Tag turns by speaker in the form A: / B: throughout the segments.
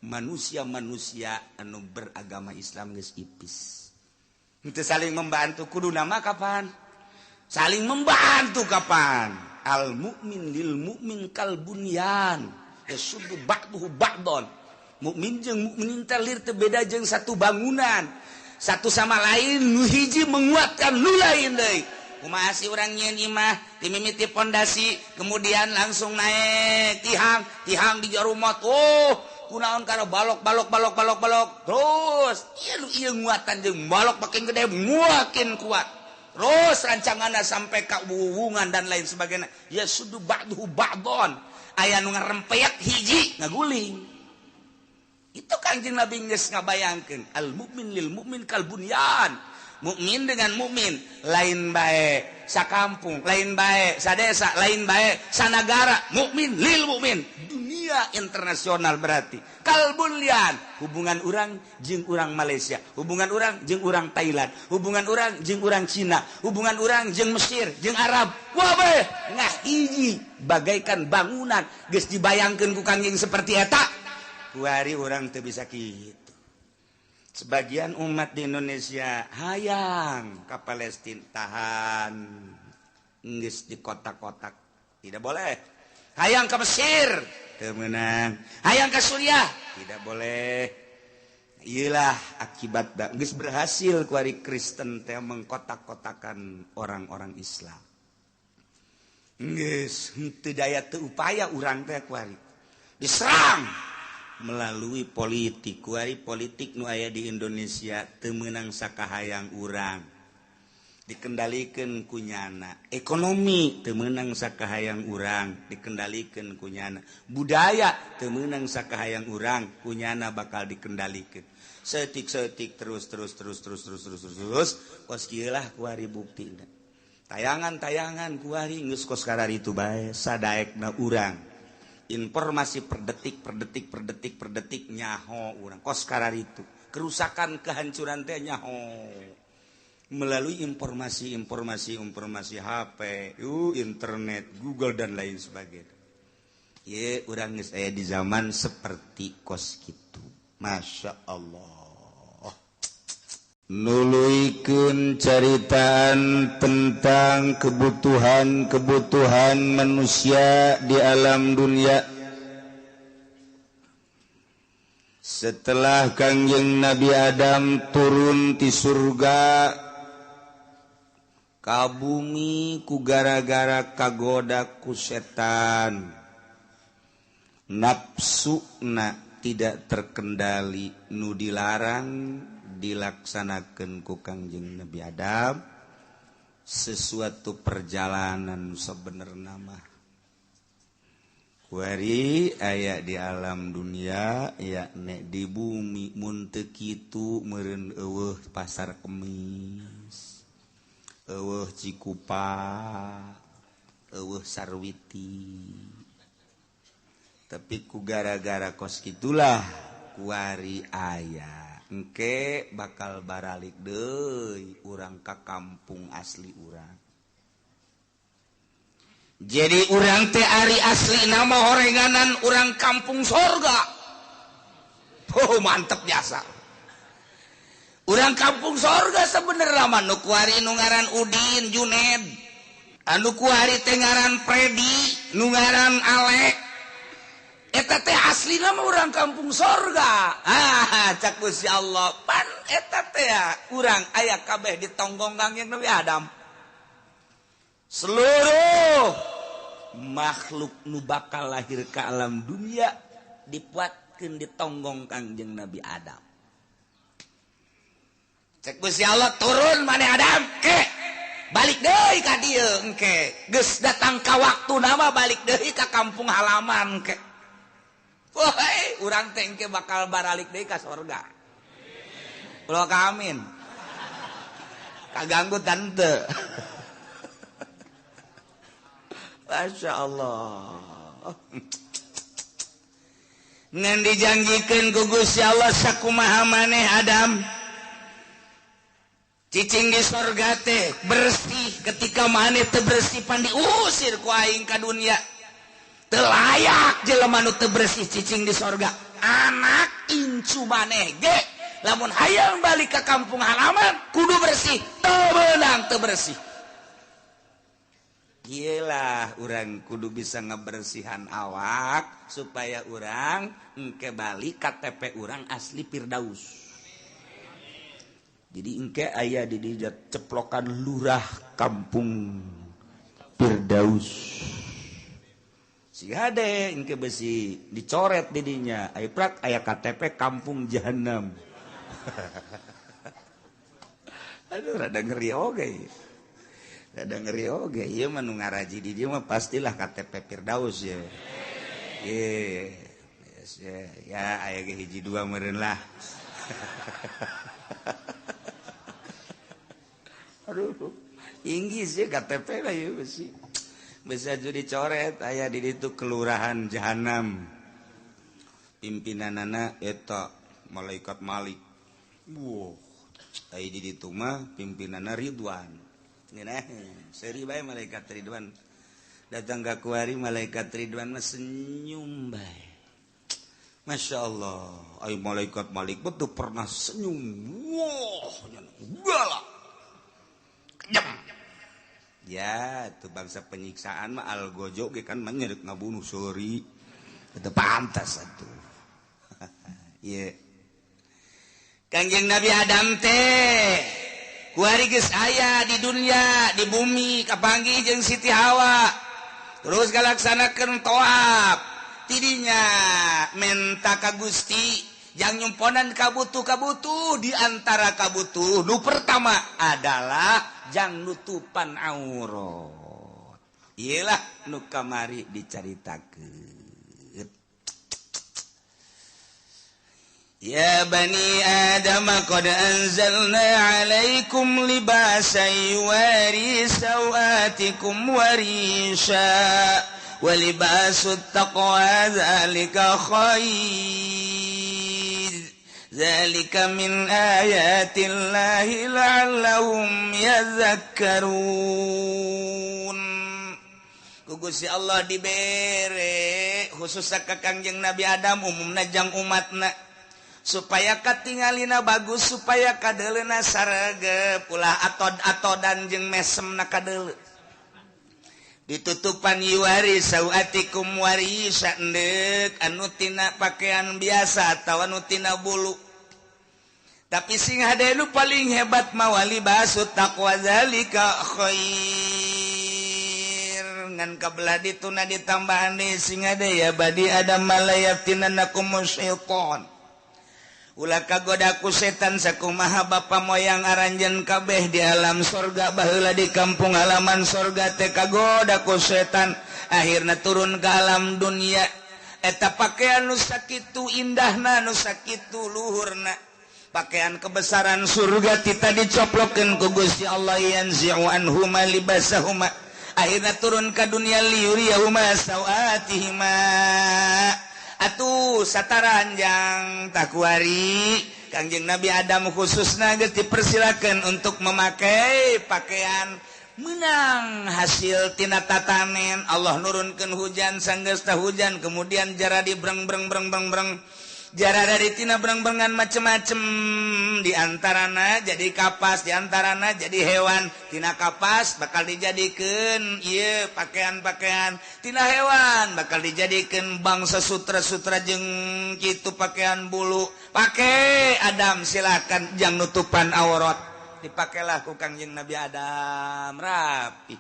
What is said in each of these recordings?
A: manusia-manusia anu beragama Islam geus ipis. Henteu saling membantu kudu nama kapan? Saling membantu kapan? Al mukmin lil mukmin kal bunyan. Yasuddu ba'duhu ba'don. Mukmin jeung mukmin teh lir teu beda jeung satu bangunan. Satu sama lain nu hiji menguatkan nu lain deui. Kumaha si urang nyieun imah dimimiti pondasi kemudian langsung naik tihang di jero rumah. Kunaon kana balok terus ieu nguatan jeung balok makin gede makin kuat terus rancanganna sampai ka wuwungan dan lain sebagainya ya sudu ba'duhu ba'don aya nu ngarempeak hiji ngaguling itu Kanjeng Nabi geus ngabayangkeun al mukmin lil mukmin kal bunyan mukmin dengan mukmin lain bae sakampung lain bae sadesa lain bae sanagara mukmin lil mukmin internasional berarti kalbunlian hubungan orang jeung urang Malaysia hubungan orang jeung urang Thailand hubungan orang jeung urang Cina hubungan orang jeung Mesir jeung Arab wabeh ngah hiji bagaikan bangunan geus dibayangkeun ku Kangjeng seperti eta kuari urang teu bisa kitu sebagian umat di Indonesia hayang ka Palestina tahan geus di kotak-kotak tidak boleh hayang ke Mesir temenang hayang ke Suriah tidak boleh iyalah akibat geus berhasil kuari Kristen teh mengkotak-kotakan orang-orang Islam geus henteu daya teu upaya urang teh kuari diserang melalui politik kuari politik nu aya di Indonesia teu meunang sakahayang urang dikendalikeun kunyana ekonomi teu meunang sakahayang urang dikendalikeun kunyana budaya teu meunang sakahayang urang kunyana bakal dikendalikeun setik terus kos kieu lah kuari buktina tayangan kuari geus kos kararitu bae sadaekna urang informasi per detik nyaho urang kos kararitu kerusakan kehancuran teh nyaho melalui informasi HP, internet, Google dan lain sebagainya. Ye, urang geus aya di zaman seperti kos kitu. Masya Allah. Nuluikeun caritaan tentang kebutuhan manusia di alam dunia. Setelah Kangjeng Nabi Adam turun di surga ka bumi ku gara-gara kagoda ku setan nafsuna tidak terkendali nu dilarang dilaksanakeun ku Kangjeng Nabi Adam sesuatu perjalanan sebenarnya mah kuari aya di alam dunia ya nek di bumi mun teu kitu meureun eueuh pasar kemis eueuh Cikupa, eueuh Sarwiti. Tapi ku gara-gara kos kitulah kuari aya. Engke bakal baralik deui urang ka kampung asli urang. Jadi urang teh ari asli nama horenganan urang kampung sorga. Oh mantep biasa. Urang kampung sorga sebenarnya mah nu kuari nu ngaran Udin Juned anu kuari teh ngaran Predi nu ngaran Alek eta teh aslina mah urang kampung sorga cak Gusti Allah pan eta teh urang aya kabeh di tonggong Kangjeng Nabi Adam seluruh makhluk nu bakal lahir ke alam dunia dipuatkeun di tonggong Kangjeng Nabi Adam. Cek Gusti Allah turun maneh Adam balik deui ka dieu engke geus datang ka waktu nama balik deui ka kampung halaman engke wah urang teh engke bakal baralik deui ka sorga ulah ka amin kaganggu tante Masya Allah ngan dijanjikeun ku Gusti Allah sakumaha maneh Adam cicing di sorga teh bersih ketika maneh teu bersih pan diusir ku aing ka dunia teu layak jelema nu teu bersih cicing di sorga anak incu maneh ge lamun hayang balik ke kampung halaman kudu bersih teu beunang teu bersih. Iyalah urang kudu bisa ngebersihan awak supaya urang engke balik KTP urang asli Firdaus. Jadi engke aya di dieu ceplokan lurah kampung Firdaus. Si hade engke besi dicoret di dinya aya prak aya KTP kampung Jahanam. Aduh rada ngeri oge. Rada ngeri oge ieu mah nu ngaraji di dieu mah pastilah KTP Firdaus ya. Yes, ya aya ge hiji dua meureun lah. Aduh, inggis ya KTP lah ya besi. Bisa jadi coret aya di ditu kelurahan Jahanam. Pimpinanana eta malaikat Malik. Wow, aya di ditu mah pimpinanna Ridwan. Ngeunah, seri bae malaikat Ridwan. Datang ka kuari malaikat Ridwan mah senyum bae. Masya Allah, ay malaikat Malik betul pernah senyum. Wah, galak. Kejem. Ya, itu bangsa penyiksaan mah algojo ge kan menyeret ngabunuh sori. Itu pantas atuh. Ieu. Kangjeng Nabi Adam teh kuari geus aya di dunia, di bumi kapanggih jeung Siti Hawa. Terus galaksanakeun toab. Tidinya menta ka Gusti jang nyumponan kabutuh-kabutuh di antara kabutuh nu pertama adalah jang nutupan aurat. Iyalah nu kamari dicaritakeun. Ya bani Adam qad anzalna 'alaikum libasan yuwari sawatikum warisha walibasut taqwa dzalika khair dzalika min ayatillahi la'allahum yadhakkarun. Ku Gusti Allah dibere khusus ka Kangjeng Nabi Adam umumna jang umatna supaya katingalina bagus supaya kadeleuna saregep ulah atod-atodan jeung mesemna kadele. Ditutupan yuwari sawatikum warisa endek anu tina pakaian biasa atawa anu tina bulu. Tapi sing hade nu paling hebat mah walibasut taqwa zalika khair. Ngan kabelah dituna ditambahan deui sing hade ya badi Adam malayatinanakum syaitan. Ulah kagoda ku setan sakumaha bapa moyang aranjeun kabeh di alam sorga baheula di kampung halaman sorga teh kagoda ku setan akhirna turun ke alam dunia eta pakaian nu sakitu indahna nu sakitu luhurna pakaian kebesaran surga tita dicoplokeun ku Gusti Allah yanzi'u anhuma libasahuma akhirna turun ke dunia liyuriyahuma sawatihima. Atuh sataranjang takuari Kangjeng Nabi Adam khususna geus dipersilakeun untuk memakai pakaian menang hasil tina tatanen Allah nurunkeun hujan sanggeus tah hujan kemudian jara di breng jara dari tina breng-brengan macem-macem diantarana jadi kapas diantarana jadi hewan tina kapas bakal dijadikeun ieu pakaian-pakaian tina hewan bakal dijadikeun bangsa sutra-sutra jeung kitu pakaian bulu pake Adam silakan jang nutupan aurat dipakailah ku Kangjeng Nabi Adam rapi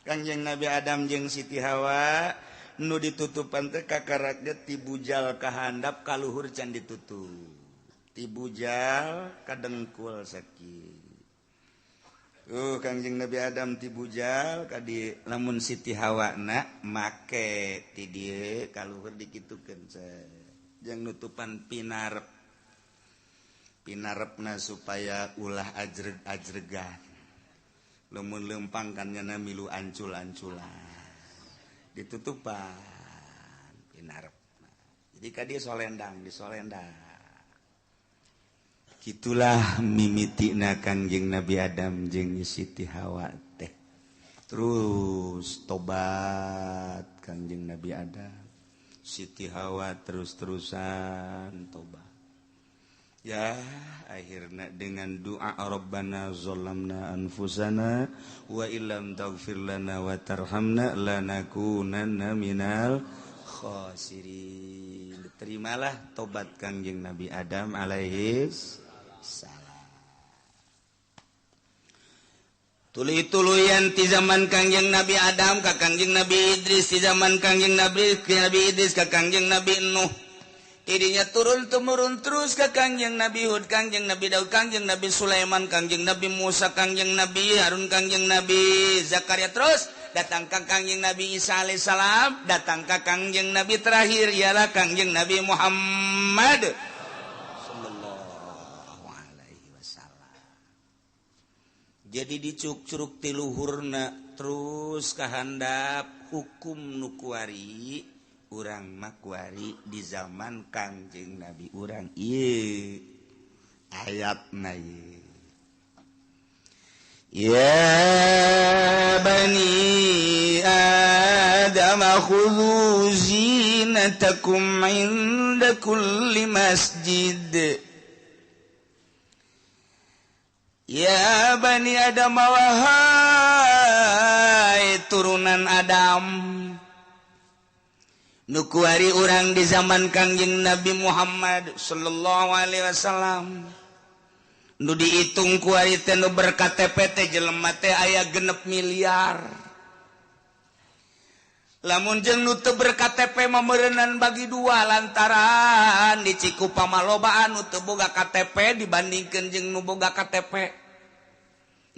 A: Kangjeng Nabi Adam jeung Siti Hawa nu ditutupan teh kakaraget tibujal ka handap kaluhur can ditutup tibujal ka dengkul sakieu Kangjeng Nabi Adam tibujal ka di lamun Siti Hawa na make ti dieu kaluhur dikitukeun jang nutupan pinarepna supaya ulah ajreg-ajregan lamun leumpang kan nyana milu ancul-anculan ditutupan pinarep. Jadi ka dieu solendang disolendang. Kitulah mimitina Kangjeng Nabi Adam jeung Siti Hawa teh. Terus tobat Kangjeng Nabi Adam. Siti Hawa terus-terusan tobat. Ya, akhirnya dengan doa Rabbana zalamna anfusana wa illam taghfir lana wa tarhamna lanakunanna minal khasirin. Terimalah tobat Kangjeng Nabi Adam alaihi salam. Tuluy-tuluyan ti zaman Kangjeng Nabi Adam ka Kangjeng Nabi Idris, ti zaman Kangjeng Nabi Idris ka Kangjeng Nabi Nuh. Idinya turun-temurun terus ke Kangjeng Nabi Hud, Kangjeng Nabi Daud, Kangjeng Nabi Sulaiman, Kangjeng Nabi Musa, Kangjeng Nabi Harun, Kangjeng Nabi Zakaria, terus datang ke Kangjeng Nabi Isa alaihissalam, datang ke Kangjeng Nabi terakhir ialah Kangjeng Nabi Muhammad sallallahu alaihi wasallam. Jadi dicuk-curug ti luhurna terus kahandap hukum nukuari urang makwari di zaman Kangjeng Nabi urang ieu ayatna ieu. Ya bani Adam khudhu zinatakum inda kulli masjid. Ya bani Adam wahai turunan Adam, nukuari orang di zaman Kangjeng Nabi Muhammad sallallahu alaihi wasallam. Nu dihitung kuari teh nu berKTP teh jelema teh aya 6 miliar. Lamun jeung nu teu berKTP mah meureunnan bagi dua lantaran di Cikupa malobaan nu teu boga KTP dibandingkeun jeung nu boga KTP.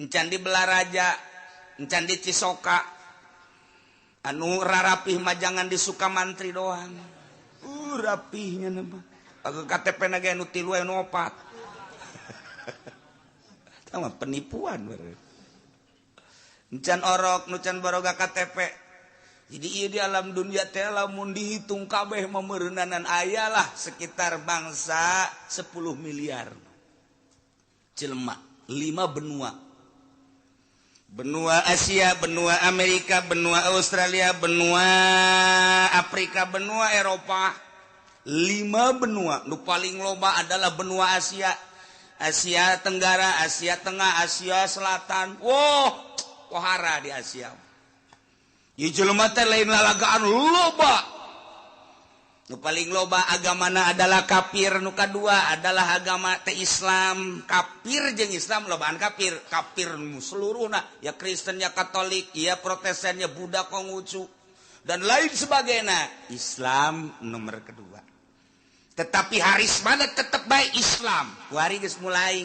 A: Encan di Belaraja, encan di Cisoka. Anu rarapih mah jangan di Sukamantri doang. Rapihnya mah. Pake KTP na ge anu 3 anu 4. Tama penipuan bener. Encan orok, nucan baroga KTP. Jadi ieu di alam dunia teh lamun dihitung kabeh mah meureunanan ayalah sekitar bangsa 10 miliar. Jelema, 5 benua. Benua Asia, benua Amerika, benua Australia, benua Afrika, benua Eropa. 5 benua. Nu paling loba adalah benua Asia. Asia Tenggara, Asia Tengah, Asia Selatan. Wah, pohara di Asia. Ieu jelema teh lain lalagaan loba. Nu paling loba agamana adalah kafir, nu kadua adalah agama teh Islam. Kafir jeung Islam lobaan kafir. Kafir seluruhna, ya Kristen, ya Katolik, ya Protestan, ya Buddha, Konghucu dan lain sebagainya. Islam nomor kedua. Tetapi haris mana tetap baik Islam. Kuari geus mulai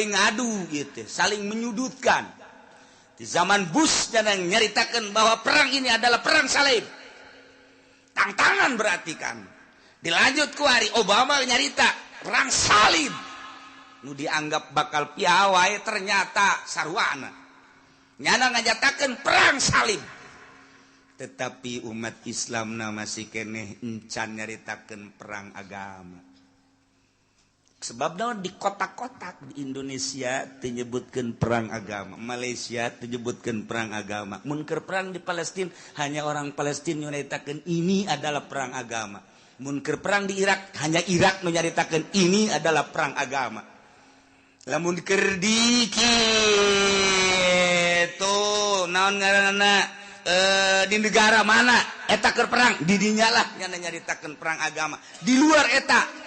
A: ngadu gitu, saling menyudutkan. Di zaman Bush dan nyaritakan bahwa perang ini adalah perang salib. Tantangan berarti kan. Dilanjut kuari Obama nyarita perang salib. Nu dianggap bakal piawai ternyata sarwana. Nyana ngajatakeun perang salib. Tetapi umat Islam masih keneh encan nyaritakeun perang agama. Sebab naon di kotak-kotak di Indonesia menyebutkan perang agama, Malaysia menyebutkan perang agama. Mun keur perang di Palestina hanya orang Palestina nyaritakeun ini adalah perang agama. Mun keur perang di Irak hanya Irak nyaritakeun ini adalah perang agama. Lamun keur di kitu naon ngaranna di negara mana eta keur perang di dinya lah nyaritakeun perang agama. Di luar eta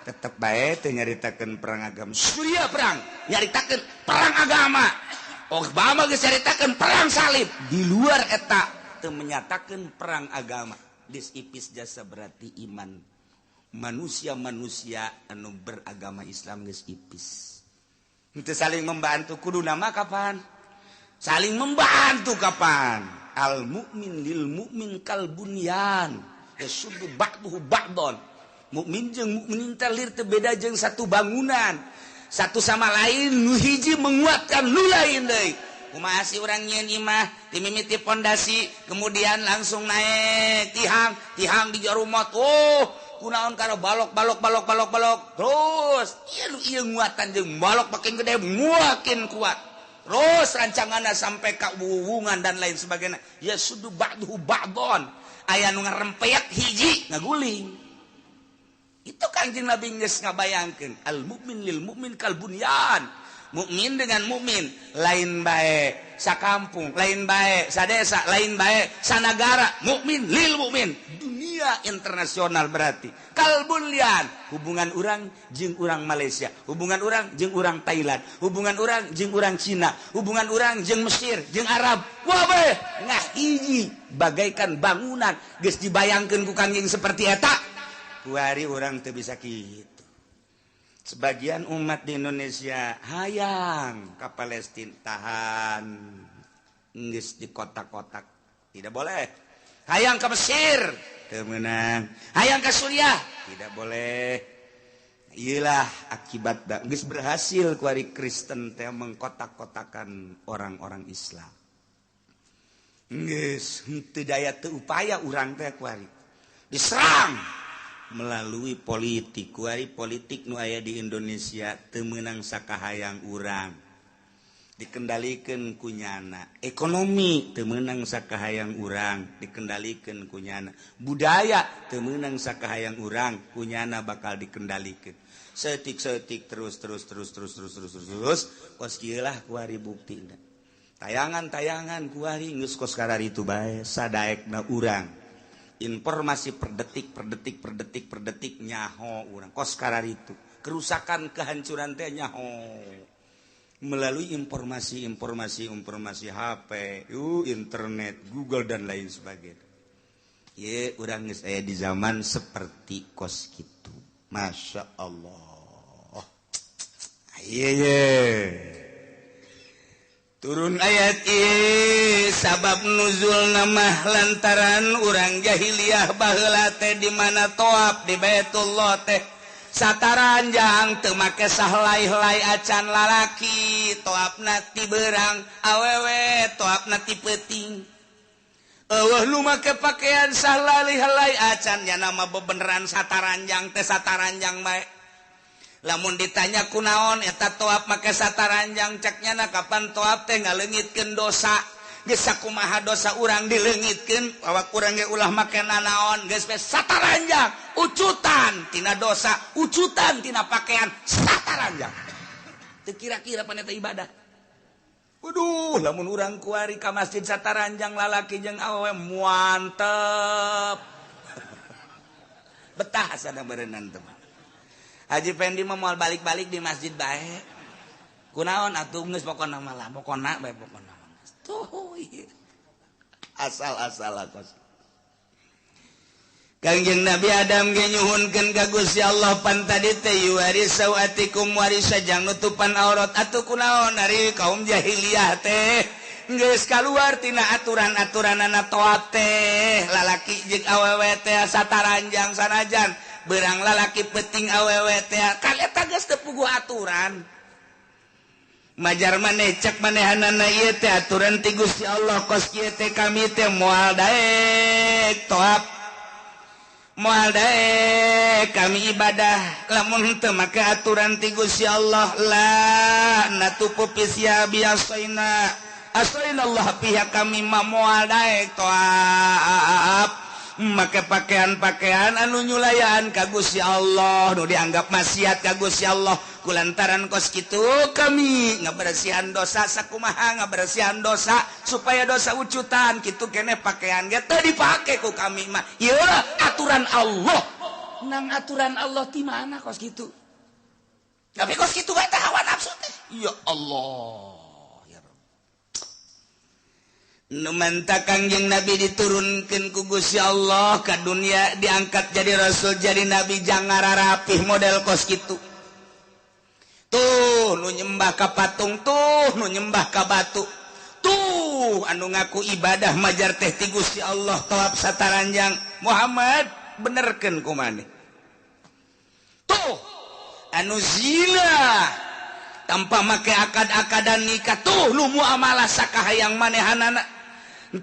A: tetep bae teu nyaritakeun perang agama. Suria perang nyaritakeun perang agama. Obama geus nyaritakeun perang salib. Di luar eta teu menyatakeun perang agama. Dis ipis jasa berarti iman manusia-manusia anu beragama Islam geus ipis. Henteu saling membantu kudu nama kapan? Saling membantu kapan? Al mukmin lil mukmin kal bunyan yasuddu ba'duhu ba'don. Mukmin jeung mukmin teh lir teu beda jeung satu bangunan. Satu sama lain nu hiji menguatkan nu lain deui. Kumaha si urang nyieun imah ti mimiti pondasi kemudian langsung naik tihang di jarumot. Oh, kunaon kana balok terus ieu nguatan jeung balok makin gede makin kuat. terus rancanganna sampai ka hubungan dan lain sebagainya ya sudu ba'duhu ba'don aya nu ngarempeak hiji ngaguling itu Kangjeng Nabi geus ngabayangkeun al mukmin lil mukmin kal bunyan mukmin dengan mukmin lain bae sakampung lain bae sadesa lain bae sanagara mukmin lil mukmin dunia internasional berarti kal bunyan hubungan urang jeung urang Malaysia hubungan urang jeung urang Thailand hubungan urang jeung urang Cina hubungan urang jeung Mesir jeung Arab wah bae ngah hiji bagaikan bangunan geus dibayangkeun ku Kangjeng seperti eta kuari urang teu bisa kitu. Sebagian umat di Indonesia hayang ke Palestina tahan geus di kotak-kotak tidak boleh hayang ke Mesir teu meunang hayang ke Suriah tidak boleh iyalah akibat geus berhasil ku ari Kristen teh mengkotak-kotakan orang-orang Islam geus teu daya teu upaya urang teh ku ari diserang melalui politik kuari politik nu aya di Indonesia teu meunang sakahayang urang dikendalikeun ku nyana ekonomi teu meunang sakahayang urang dikendalikeun ku nyana budaya teu meunang sakahayang urang ku nyana bakal dikendalikeun seutik-seutik terus kos kieu lah kuari buktina tayangan-tayangan kuari geus kos kararitu bae sadaekna urang informasi per detik nyaho urang kos kararitu kerusakan kehancuran teh nyaho melalui informasi HP internet Google dan lain sebagainya ye urang geus aya di zaman seperti kos kitu Masya Allah turun ayat ieu sabab nuzul nama lantaran urang jahiliyah baheula teh di mana toab di Baitullah teh sataranjang teu make sahelai-helai acan lalaki toabna ti beurang awewe toabna ti peuting eueuh nu make pakaian sahelai-helai acan nya nama bebeneran sataranjang teh sataranjang bae lamun ditanya kunaon eta toab make sataranjang ceknya kapan toab teh ngaleungitkeun dosa geus sakumaha dosa urang dileungitkeun awak urang ge ulah make nanaon geus sataranjang ucutan tina dosa ucutan tina pakaian sataranjang teu kira-kira pan eta ibadah waduh lamun urang kuari ka masjid sataranjang lalaki jeung awewe mantep betah sana berenang teman Haji Fendi mah moal balik-balik di masjid bae. Kunaon atuh geus pokona malah pokona bae pokona. Tuh ieu. Asal-asal kos. Kangjeng Nabi Adam ge nyuhunkeun ka Gusti Allah pan tadi teh yuwaris sawatikum warisajang nutupan aurat atuh kunaon ari kaum jahiliyah teh geus kaluar tina aturan-aturanana toat teh lalaki jeung awewe teh sataranjang sanajan berang lalaki peting awewe teh kali eta geus teu puguh aturan majar maneh cek manehanana ieu teh aturan ti Gusti Allah kos kieu teh kami teh moal daek toab moal daek kami ibadah lamun teu make aturan ti Gusti Allah la natupu pisya biasaina asainallah pihak kami mah moal daek toab make pakaian-pakaian anu nyulayan ka Gusti Allah nu dianggap maksiat ka Gusti Allah kulantaran kos kitu kami ngabersihan dosa sakumaha ngabersihan dosa supaya dosa ucutan kitu keneh pakaian ge teu dipake ku kami mah ieu aturan Allah nang aturan Allah ti mana kos kitu tapi kos kitu bae teh hawa nafsu teh ya Allah numanta Kangjeng Nabi diturunkeun ku Gusti Allah ka dunia diangkat jadi rasul jadi nabi jangan rapih model kos kitu tuh nu nyembah ka patung tuh nu nyembah ka batu tuh anu ngaku ibadah majar teh ti Gusti Allah toab sataranjang Muhammad benerkeun kumaneh tuh anu zina tanpa make akad-akadan nikah tuh nu muamalah sakahayang manehanana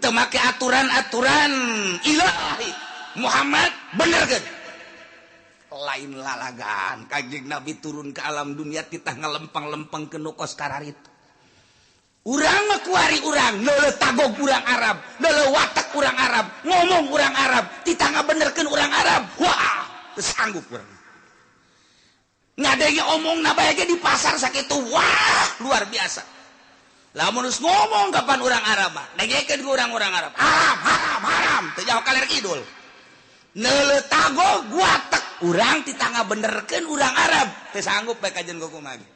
A: teu make aturan-aturan ilahi Muhammad benerkeun lain lalagan Kangjeng Nabi turun ke alam dunia titah ngalempang-lempeng ke nukos kararit urang mah kuari urang neuleuh tagog urang Arab neuleuh watak urang Arab ngomong urang Arab ditangga benerkeun urang Arab wah teu sanggup urang ngadenge omongna bae ge di pasar sakitu wah luar biasa lamun geus ngomong kapan urang Arab mah dengekeun ku urang-urang Arab haram teu jauh kaler kidul neuleuh tagog watak urang ditangga benerkeun urang Arab teu sanggup bae kajen kumaha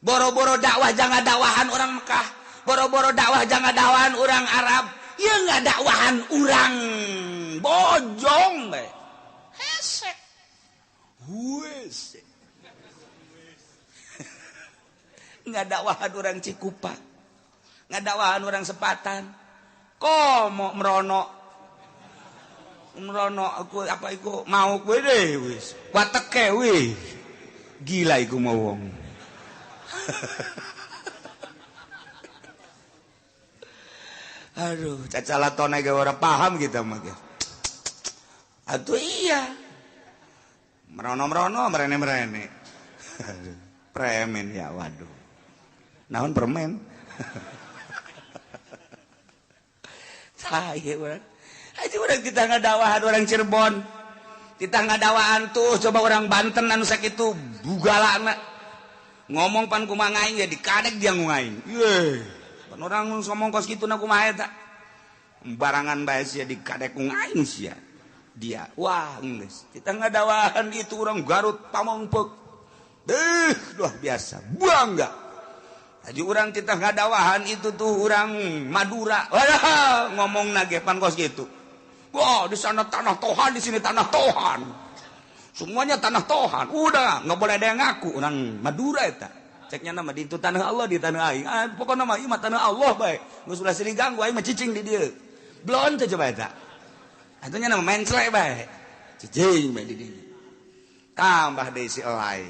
A: boro-boro dakwah jangan dakwahan orang Mekah boro-boro dakwah jangan dakwahan orang Arab ya nggak dakwahan orang bojong be hese huese nggak dakwahan orang Cikupa nggak dakwahan orang Sepatan komo merono aku apa iku mau kowe deh wis wateke wih gila iku mau wong aduh cacalatona ge ora paham kita mah ge atuh iya merono-merono merene-merene premen ya waduh naon permen saya urang aja urang kita ngadawahan orang Cirebon kita ngadawahan tuh coba orang Banten anu sakitu bugalana ngomong pan kumaha ngaing ya dikadek dia ngaing ye pan orang ngomong kos kitu na kumaha eta barangan bae sia dikadek ngaing sia dia wah geus kita ngadawahan itu orang Garut Pamongpeuk luar biasa bangga aja urang kita ngadawahan itu tuh orang Madura wah ngomong nage pan kos kitu wah di sana tanah Tuhan di sini tanah Tuhan semuanya tanah Tuhan udah nggak boleh ada yang ngaku orang Madura eta ceknya nama di itu tanah Allah di tanah aing pokoknya nama ieu mah tanah Allah bae geus ulah sering ganggu aing mah cicing di dieu blon teh coba eta atunya nama menclek bae cicing bae di dieu tambah deui si elai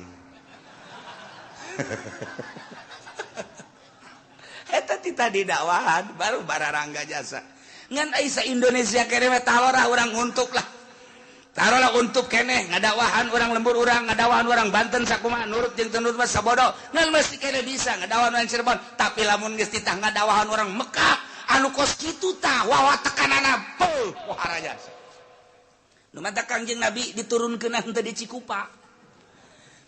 A: eta tita di dakwahan baru bararangga jasa ngan ai sa Indonesia kene mah talorah urang untuk lah taruhlah untuk keneh ngadawahan orang lembur orang ngadawahan orang Banten sakumaha nurut jeung teu nurut mah sabodo ngan mesti keneh bisa ngadawahan orang Cirebon tapi lamun geus ditah ngadawahan orang Mekah anu kos kitu tah wawatekanana peuh wahara jasa nu mata Kangjeng Nabi diturunkeun henteu di Cikupa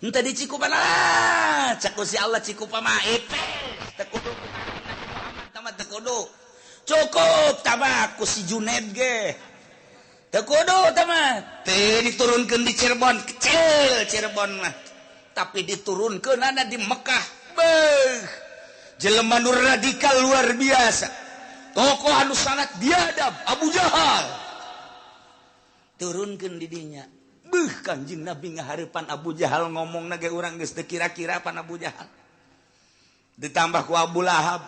A: henteu di Cikupa lah cek ku si Allah Cikupa mah epes teu kudu Muhammad tah teu kudu cukup tah ku si Junaid ge teu kudu tah mah teu diturunkeun di Cirebon kecil Cirebon mah tapi diturunkeun ada di Mekah beuh jelema nu radikal luar biasa tokoh anu sangat biadab Abu Jahal turunkeun di dinya beuh Kanjeng Nabi ngahareupan Abu Jahal ngomongna ge urang geus teu kira-kira pan Abu Jahal ditambah ku Abu Lahab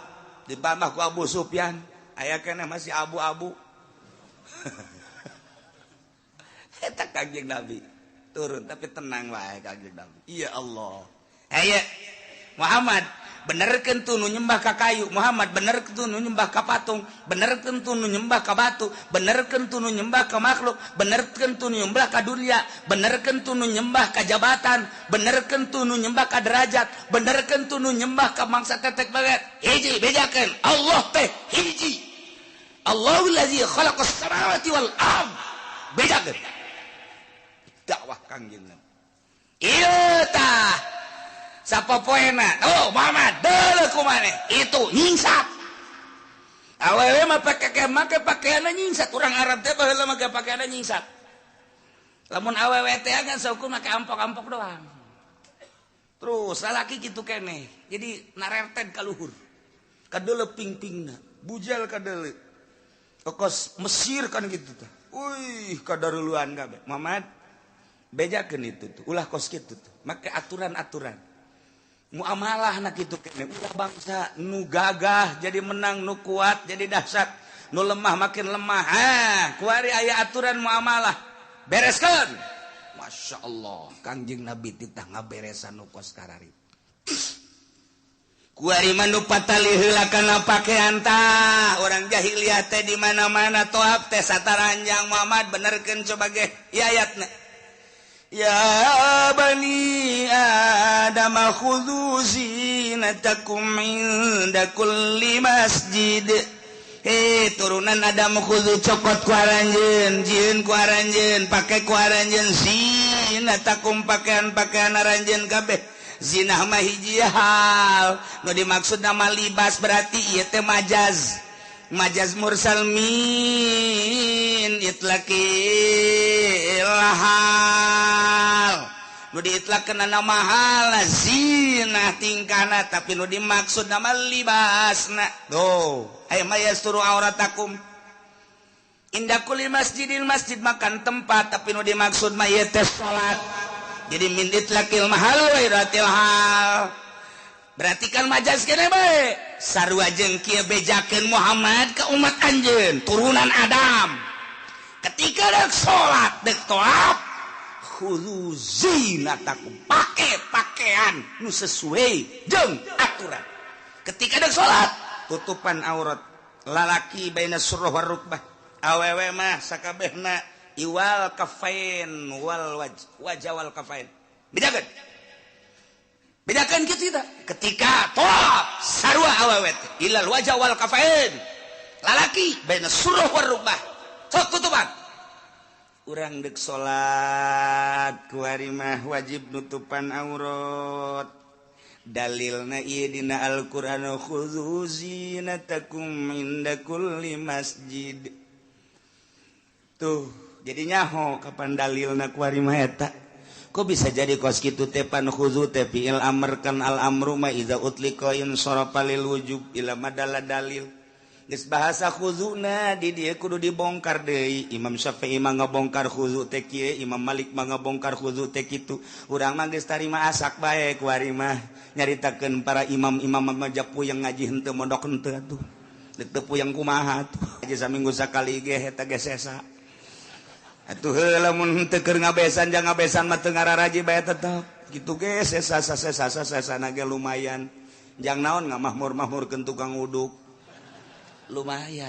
A: ditambah ku Abu Sufyan aya keneh masih abu-abu eta Kanjeng Nabi turun tapi tenang wae Kanjeng Nabi iya Allah aya Muhammad benerkeun tuh nu nyembah ka kayu Muhammad benerkeun tuh nu nyembah ka patung benerkeun tuh nu nyembah ka batu benerkeun tuh nu nyembah ka makhluk benerkeun tuh nu nyembah ka dunia benerkeun tuh nu nyembah ka jabatan benerkeun tuh nu nyembah ka derajat benerkeun tuh nu nyembah ka mangsa tetek banget hiji bejakeun Allah teh hiji Allahul ladzi khalaqas samawati wal ard bejakeun dakwah Kangjeng Nabi ieu tah sapopoena oh Muhammad deuleu kumaneh itu nyingsat awewe mah make pakaianna nyingsat urang Arab teh baheula make pakaianna nyingsat lamun awewe teh kan sok make ampok-ampok doang terus lalaki kitu keneh jadi narerted ka luhur kadeuleu ping-pingna bujal kadeuleu kos Mesir kan gitu teh uih kadaruluan kabeh Muhammad bejakeun itu tuh ulah kos kitu tuh make aturan-aturan muamalah na kitu kene ulah bangsa nu gagah jadi menang nu kuat jadi dahsyat nu lemah makin lemah kuari aya aturan muamalah bereskeun Masya Allah Kangjeng Nabi titah ngaberesan nu kos karari kuari manu patali heula kana pakaian tah orang jahiliyah teh di mana-mana toab teh sataranjang Muhammad benerkeun coba ge ayatna Ya bani Adam khudhu zinatakum inda kulli masjid. Turunan Adam khudhu cokot ku aranjeun, jieun ku aranjeun, pake ku aranjeun zinatakum pakaian-pakaian aranjeun kabeh. Zinah mah hiji hal, nu dimaksud nama libas berarti ieu teh majaz. Majaz mursal min itlaqil hal nu diitlaqkeun nama hal zinah tingkahna tapi nu dimaksud nama libasna tuh aya mayasturu auratakum inda kulli masjidil masjid makan tempat tapi nu dimaksud mah ieu teh salat jadi min itlaqil mahal wa iratil hal berarti kan majaz kene bae sarua jeung kieu bejakeun Muhammad ke umat anjeun turunan Adam ketika deuk salat deuk tawaf khudzu zinatakum pake pakaian nu sesuai jeung aturan ketika deuk salat tutupan aurat lalaki baina surah war rukbah awewe mah sakabehna iwal kafain wal wajh wal kafain bedakeun bedakan kita ketika tawaf sarua awawet ilal wajah wal kafain lalaki baina surah war rukbah sok tutupan urang deuk salat ku ari mah wajib nutupan aurat dalilna ieu dina Al-Qur'an khudzu zinatakum inda kulli masjid tuh jadi nyaho kapan dalilna ku ari mah eta kok bisa jadi kos kitu teh pan khudzu teh fi'il amr kan al amru ma idza utliqa in sarafa lil wujub ila madalla dalil geus bahasa khudzuna di dieu kudu dibongkar deui Imam Syafi'i mah ngabongkar khudzu teh kieu Imam Malik mah ngabongkar khudzu teh kitu urang mah geus tarima asak bae ku ari mah nyaritakeun para imam-imam mah puyeng ngaji henteu mondok henteu atuh deuk teu puyeng kumaha atuh aja saminggu sakali ge eta ge sesa atuh heula mun teu keur ngabesan jang ngabesan mah teu ngararaji bae tetep kitu ge sesa ge lumayan jang naon ngamahmur-mahmurkeun tukang uduk lumayan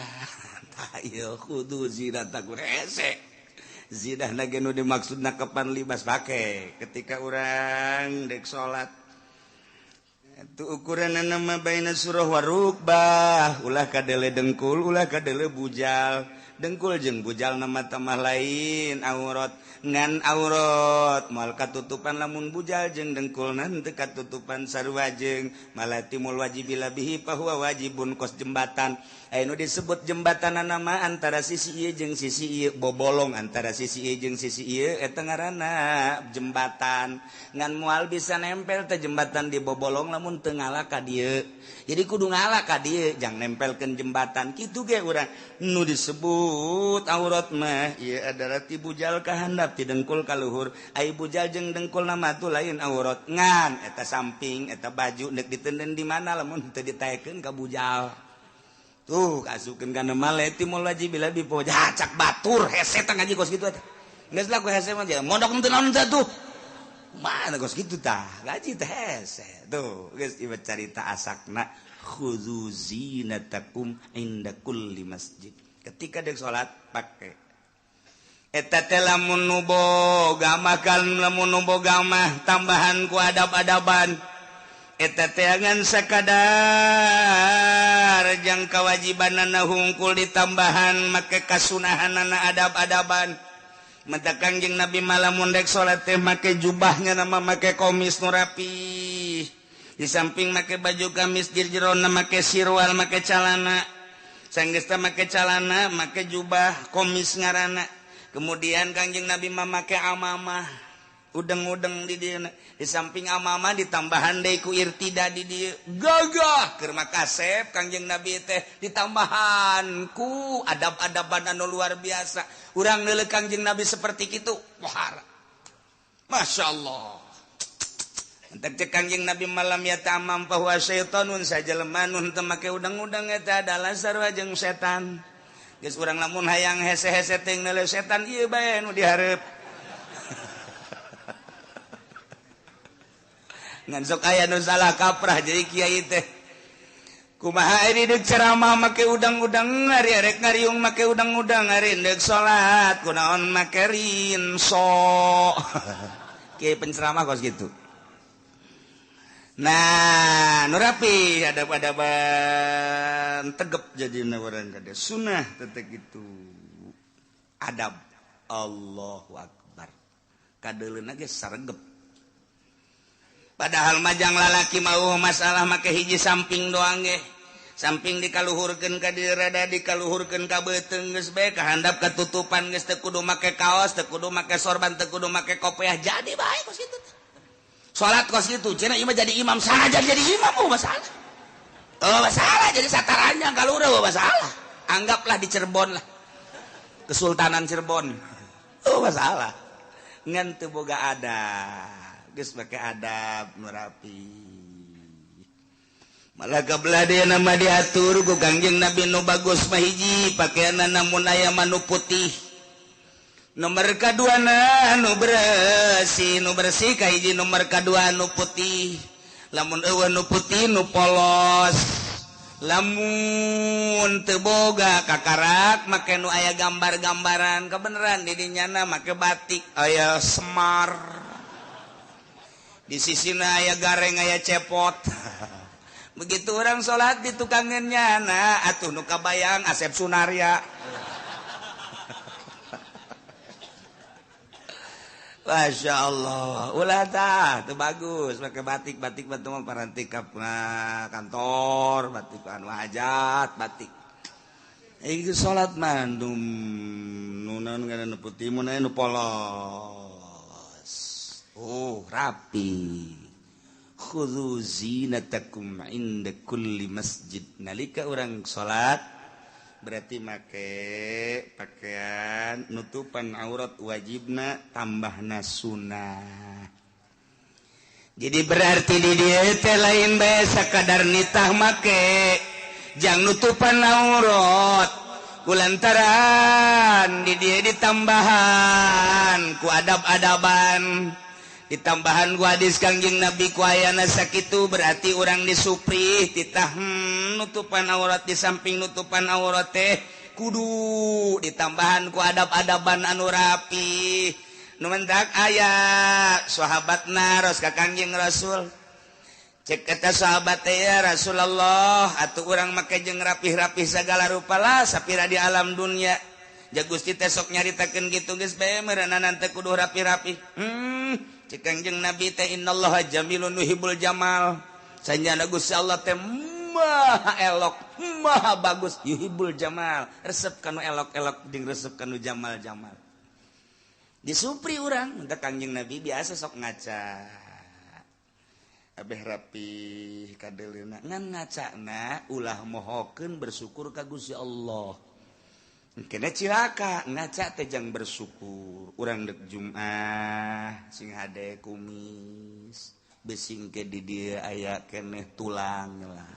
A: ayo kudu zinatakum hese zinahna ge nu dimaksudna kapan libas pake ketika urang deuk salat itu ukuranna mah baina surah war rukbah ulah kadele dengkul ulah kadele bujal dengkul jeung bujal nama tamah lain aurat ngan aurat moal katutupan lamun bujal jeung dengkulna teu katutupan sarua jeung malatimul wajibila bihi fa huwa wajibun kos jembatan anu disebut jembatan nama antara sisi ieu jeung sisi ieu bobolong antara sisi ieu jeung sisi ieu eta ngaranna jembatan ngan moal bisa nempel teh jembatan di bobolong lamun teu ngalah ka dieu jadi kudu ngalah ka dieu jang nempelkeun jembatan kitu ge urang nu disebut aurat mah ieu adalah ti bujal ka handap ti dengkul ka luhur ai bujal jeung dengkul nama tu lain aurat ngan eta samping eta baju neuk diteuneun di mana lamun teu ditaekeun ka bujal tuh kasukeun kana maleti mul wajib bila bipoja cak batur hese teh ngaji kos kitu eta geus laku hese mah mondok teu naon teh tuh mana kos kitu tah gaji teh hese tuh geus ieu carita asakna khudzu zinatakum inda kulli masjid ketika deuk salat pake eta teh lamun nu boga mah lamun nu boga mah tambahan ku adab-adaban eta teh ngan sakadar jang kawajibanana hungkul ditambahan make kasunahanana adab-adaban mata Kangjeng Nabi malamun dek salat teh make jubahnya nama make komis nu rapi di samping make baju gamis di jerona make sirwal make calana sanggeus teh make calana make jubah komis ngaranna kemudian Kangjeng Nabi mah make amamah udeng-udeng di dieu di samping amamah ditambahan deui ku irtida di dieu gagah keur makasep Kangjeng Nabi teh ditambahan ku adab-adaban anu luar biasa urang neuleuh Kangjeng Nabi seperti kitu wah masyaallah entek cek Kangjeng Nabi malam ya tamam fa huwa syaitanun sajelema nu teu make udeng-udeng eta adalah sarua jeung setan geus urang lamun hayang hese-hese teh neuleuh setan ieu bae nu dihareup ngan sok aya nu salah kaprah jadi kiai teh kumaha ari deuk ceramah make udang-udang ari arek ngariung make udang-udang ari deuk salat kunaon make rinso kieu penceramah kos gitu. Nah nu rapi adab-adaban tegep jadina urang kada sunah teh kitu adab Allahu akbar kadeuleuna ge saregep. Padahal majang lalaki mau masalah make hiji samping doang ge. Samping dikaluhurkeun ka dieu rada dikaluhurkeun ka beuteung geus bae kahandap katutupan geus teu kudu make kaos, teu kudu make sorban, teu kudu make kopiah jadi bae kos kitu. Salat kos kitu, cenah ieu mah jadi imam saja jadi imam masalah. Masalah jadi satarannya kaluhur masalah. Anggaplah di Cirebon lah. Kesultanan Cirebon. Masalah. Ngan teu boga adab. Geus make adab nu rapi. Malah kabelah dia nama diatur ku Kangjeng Nabi nu bagus mah hiji pakaianna namun aya manu putih. Nomor kaduana nu bersih ka hiji nomor kadua nu putih. Lamun eueuh nu putih nu polos. Lamun teu boga kakarak make nu aya gambar-gambaran kebeneran di dinyana make batik aya semar. Di sisina aya gareng aya cepot. Begitu orang sholat di tukangannya nah atuh nu kabayang Asep Sunaria. Masya Allah ulah tah itu bagus pakai batik batu mah paranti ka kantor batik anu hajat batik ieu sholat mah nu naon ngaranna putih mun aya nu polos rapi. Khudhu zinatakum inda kulli masjid. Nalika orang salat berarti make pakaian nutupan aurat wajibna tambahna sunnah. Jadi berarti di dieu teh lain bae sakadar nitah make jang nutupan aurat kulantaran di dieu ditambahan ku adab-adaban. Ditambahan ku hadis Kangjeng Nabi ku ayana sakitu berarti orang disupri titah nutupan aurat di samping nutupan aurat teh kudu ditambahan ku adab-adaban anu rapi. Nu mentak aya sahabatna ros ka Kangjeng Rasul. Cek eta sahabat teh ya Rasulullah atuh urang make jeung rapih-rapih sagala rupa lah sapira di alam dunia. Ja Gusti teh sok nyaritakeun kitu geus bae meureunan teh kudu rapi-rapi. Cek Kangjeng Nabi teh innallaha jamilun yuhibbul jamal. Sanjana Gusti Allah teh maha elok, maha bagus yuhibbul jamal. Resep kanu elok-elok jeung resep kanu jamal-jamal. Disupri urang teh Kangjeng Nabi biasa sok ngaca. Abeh rapi kadeleuna ngan ngacana ulah mohokeun bersyukur ka Gusti Allah. Kena cilaka ngaca teh jang bersyukur urang dek Jumat sing hade kumis besing ke di dieu aya keneh tulang lah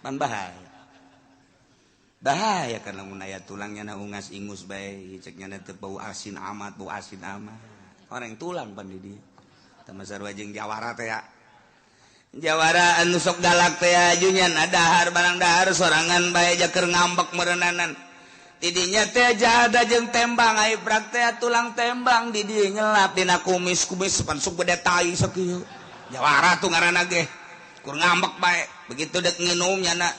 A: pan bahaya kana mun aya tulangnya na ungas ingus bae ceknya teh bau asin amat orang tulang pan di dieu tah masarua jeung jawara teh ya jawara anu sok galak teh ajunya dahar barang dahar sorangan bae jakeur ngambek meureunanan. Didinya teh jada jeung tembang ai prak teh tulang tembang di dieu nyelap dina kumis-kumis pan sok gede tai sakieu. Jawara tuh ngaranna ge. Kur ngambek bae. Begitu dek nginum nyana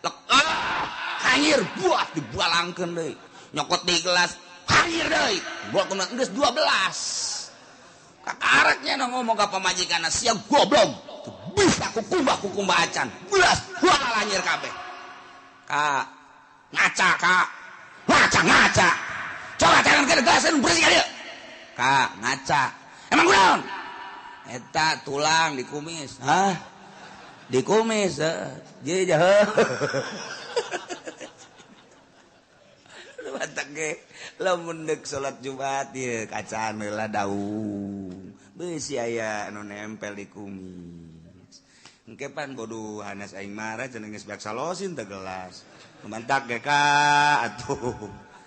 A: lek hanyir buah dibualangkeun deui. Nyokot di gelas hanyir deui. Buah geus 12. Kakareknya na ngomong ka pamajikanna sia goblok. Bisa kukumbah acan. Belas buah hanyir kabeh. Kak ngaca kak ngaca coba tangan ke gelasan bersih kali ya kak ngaca emang kunaon eta tulang di kumis di kumis jadi batak ge lamun deuk salat Jumat ieu kacaan heula daung beusi aya anu nempel di kumis engke pan bodoh hanas aing marah cenah geus beak salosin teh gelas mantak ge ka atuh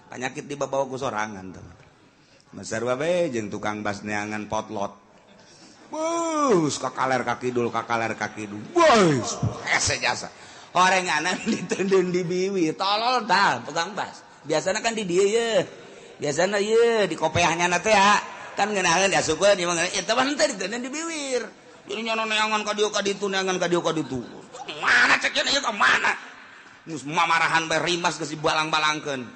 A: panyakit dibawa ku sorangan tuh masarua bae jeung tukang bas neangan potlot bus kakaler kaki dul bus hese jasa Korenganan ditendun di biwir tolol dah pegang bas biasanya kan di dia ya biasanya ya di kopeahnya nate ya kan ngenahan ya suka di mana itu mah teh ditendun di biwir jadi nyono neangan ka dieu ka ditu neangan ka dieu ka ditu mana cek ieu ka mana mus mamarahan bae rimas geus dibalang-balangkeun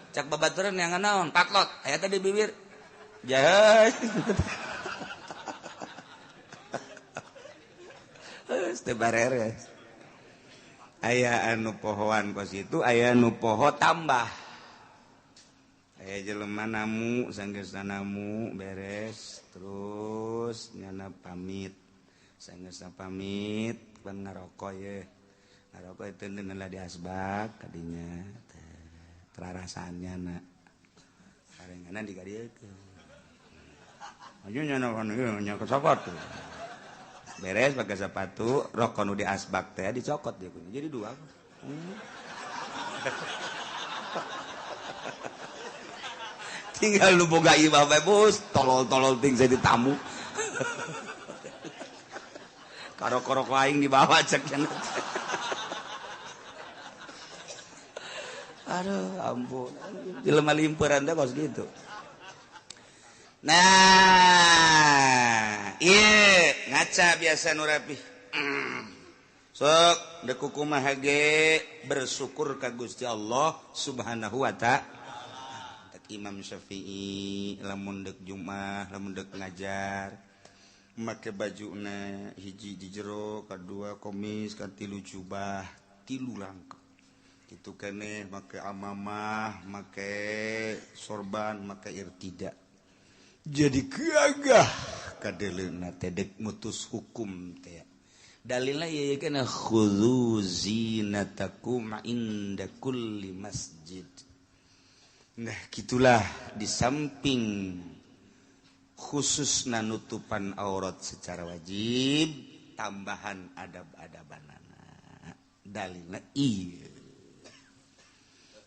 A: cak babaturan neangan naon patlot aya teh di bibir jahe teu bareres aya anu pohoan kos itu aya nu poho tambah aya jelema namu sanggeusna namu beres terus nyana pamit sanggeusna pamit pan ngaroko ye ngaroko teu neula di asbak kadinya terarasannya na karenganan digadiekeun aja nyana kana nya kesapatu beres pakai sepatu rok nu di asbak teh dicokot dia punya jadi dua tinggal lu boga imah bae bos tolol-tolol ting jadi tamu karok-karok lain dibawa cek aduh ampun jelema limperan teh kos gitu nah iya ngaca biasa nu rapih sok deuk kumaha ge bersyukur ka Gusti Allah Subhanahu wa ta'ala Imam Syafi'i lamun deuk Jumat lamun deuk ngajar make bajuna hiji di jero kadua komis katilu jubah tilu rangka kitu keneh make amamah make sorban make irtida jadi gagah kadeleuna teh dek mutus hukum teh dalilna ieu kana khudzu zinatakum inda kulli masjid. Nah gitulah di samping khususna nutupan aurat secara wajib tambahan adab-adabanana dalilna ieu